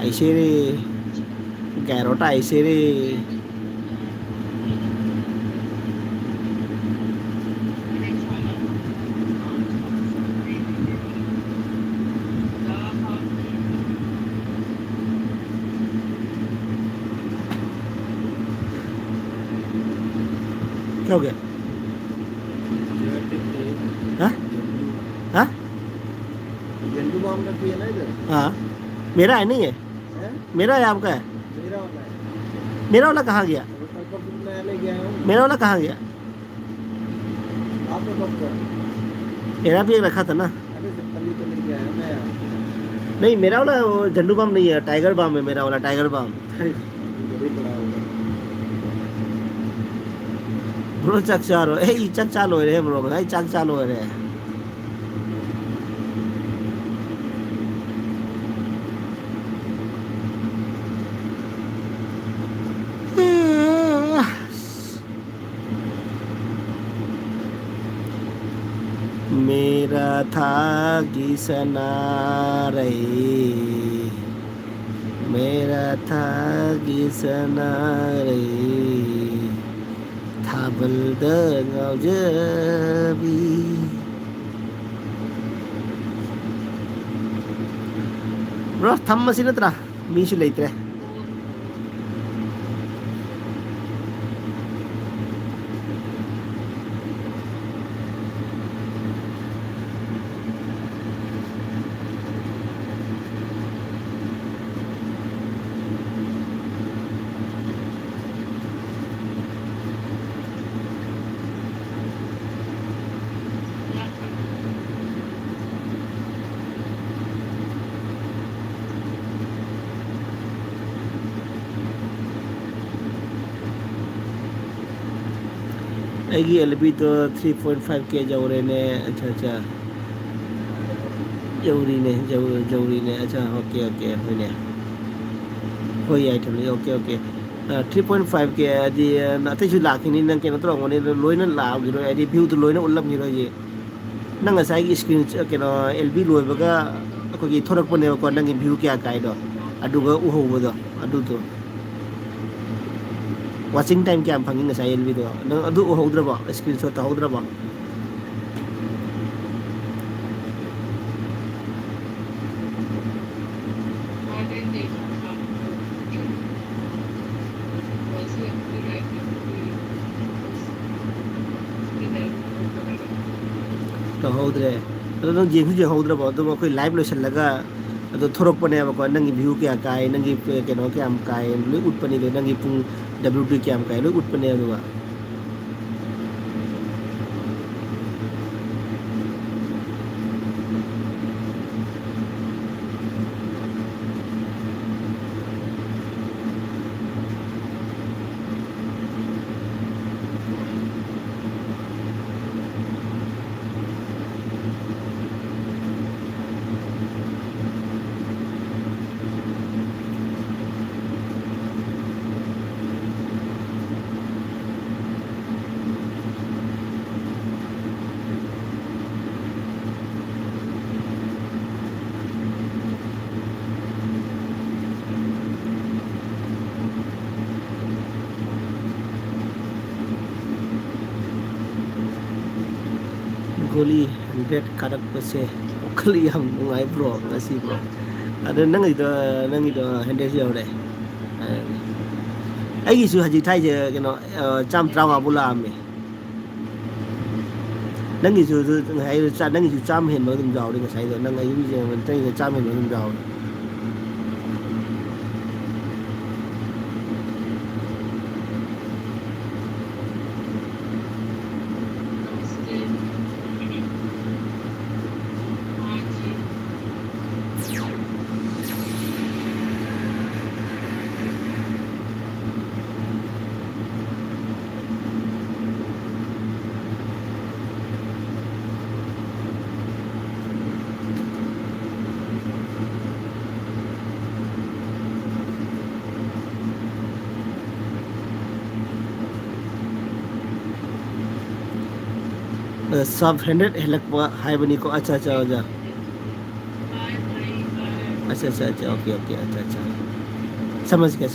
ऐसे रे गैरोटा ऐसे रे क्या हो गया हाँ हाँ झंडू बाम रखी है ना इधर हाँ मेरा है नहीं है हैं? मेरा है आपका है मेरा वाला है मेरा वाला कहाँ गया वो कल का बुक नया ले गया हूँ मेरा वाला कहाँ गया आपने कब कर मेरा भी एक रखा था ना अरे जब कल ही तो ले गया है नया नहीं मेरा वाला वो झंडू बाम नहीं है टाइगर बाम है मेरा वाला टाइगर बाम वही पड़ा होगा ब्रो चक चालो ए चक चालो रे ब्रो भाई चक चालो रे मेरा था किसना रे मेरा था किसना रे थाबलद ngaujabi bro thammasi natra misu leitre Agi LB to 3.5k jawre ne acha jawri ne acha okay hoine hoi item le okay 3.5k adi na te chu lakini nang ke natro ngone loina la gi ro adi view to loina ulam gi ro ye nang asai gi screen ke no LB loi baga ko gi thorak pone ko nang gi view kya kai do adu ga u ho do adu to watching time kya phangin ngasai LB do nang adu u ho dra ba screenshot ta ho dra ba to ho dre adu nang jeng ju ho dra ba to ko live lotion laga adu thorok pone ba ko nang gi view kya kai nang gi ke no kya am kai lu ut pani le nang gi pung WD kya am kai lu ut pani adu ba goli 100 karak pase kali yang ngai bro ngasi bro ada nang itu handle siau deh ai gisu haji thai je keno cham trawa bula me nang gisu ngai cha nang gisu cham hen mo dum jaw ding sai do nang ai je man tai cham hen mo dum jaw सब 100 हेलक high बनी को अच्छा हो जा अच्छा okay अच्छा समझ गया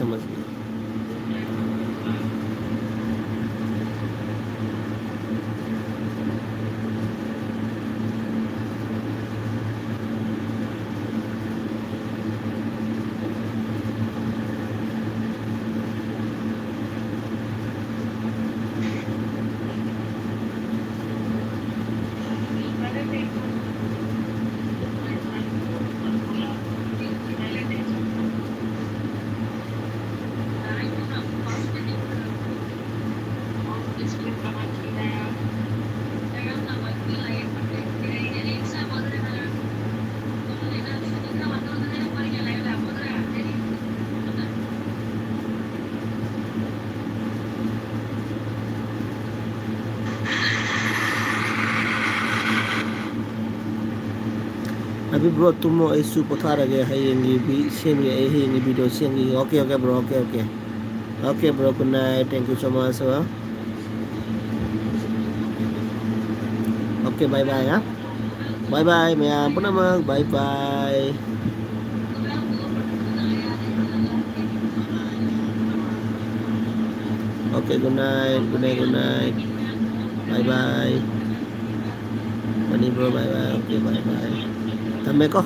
अभी ब्रो तुम ऐसु पथा रहे हयेंगी भी सेंगी हयेंगी वीडियो सेंगी okay bro okay bro good night thank you so much Oke, bye bye ya. Bye bye, Mea. Ampun nama. Bye bye. Oke, good night, good night, good night. Bye bye. Bani bro, bye bye. Oke, bye bye. Tame ko.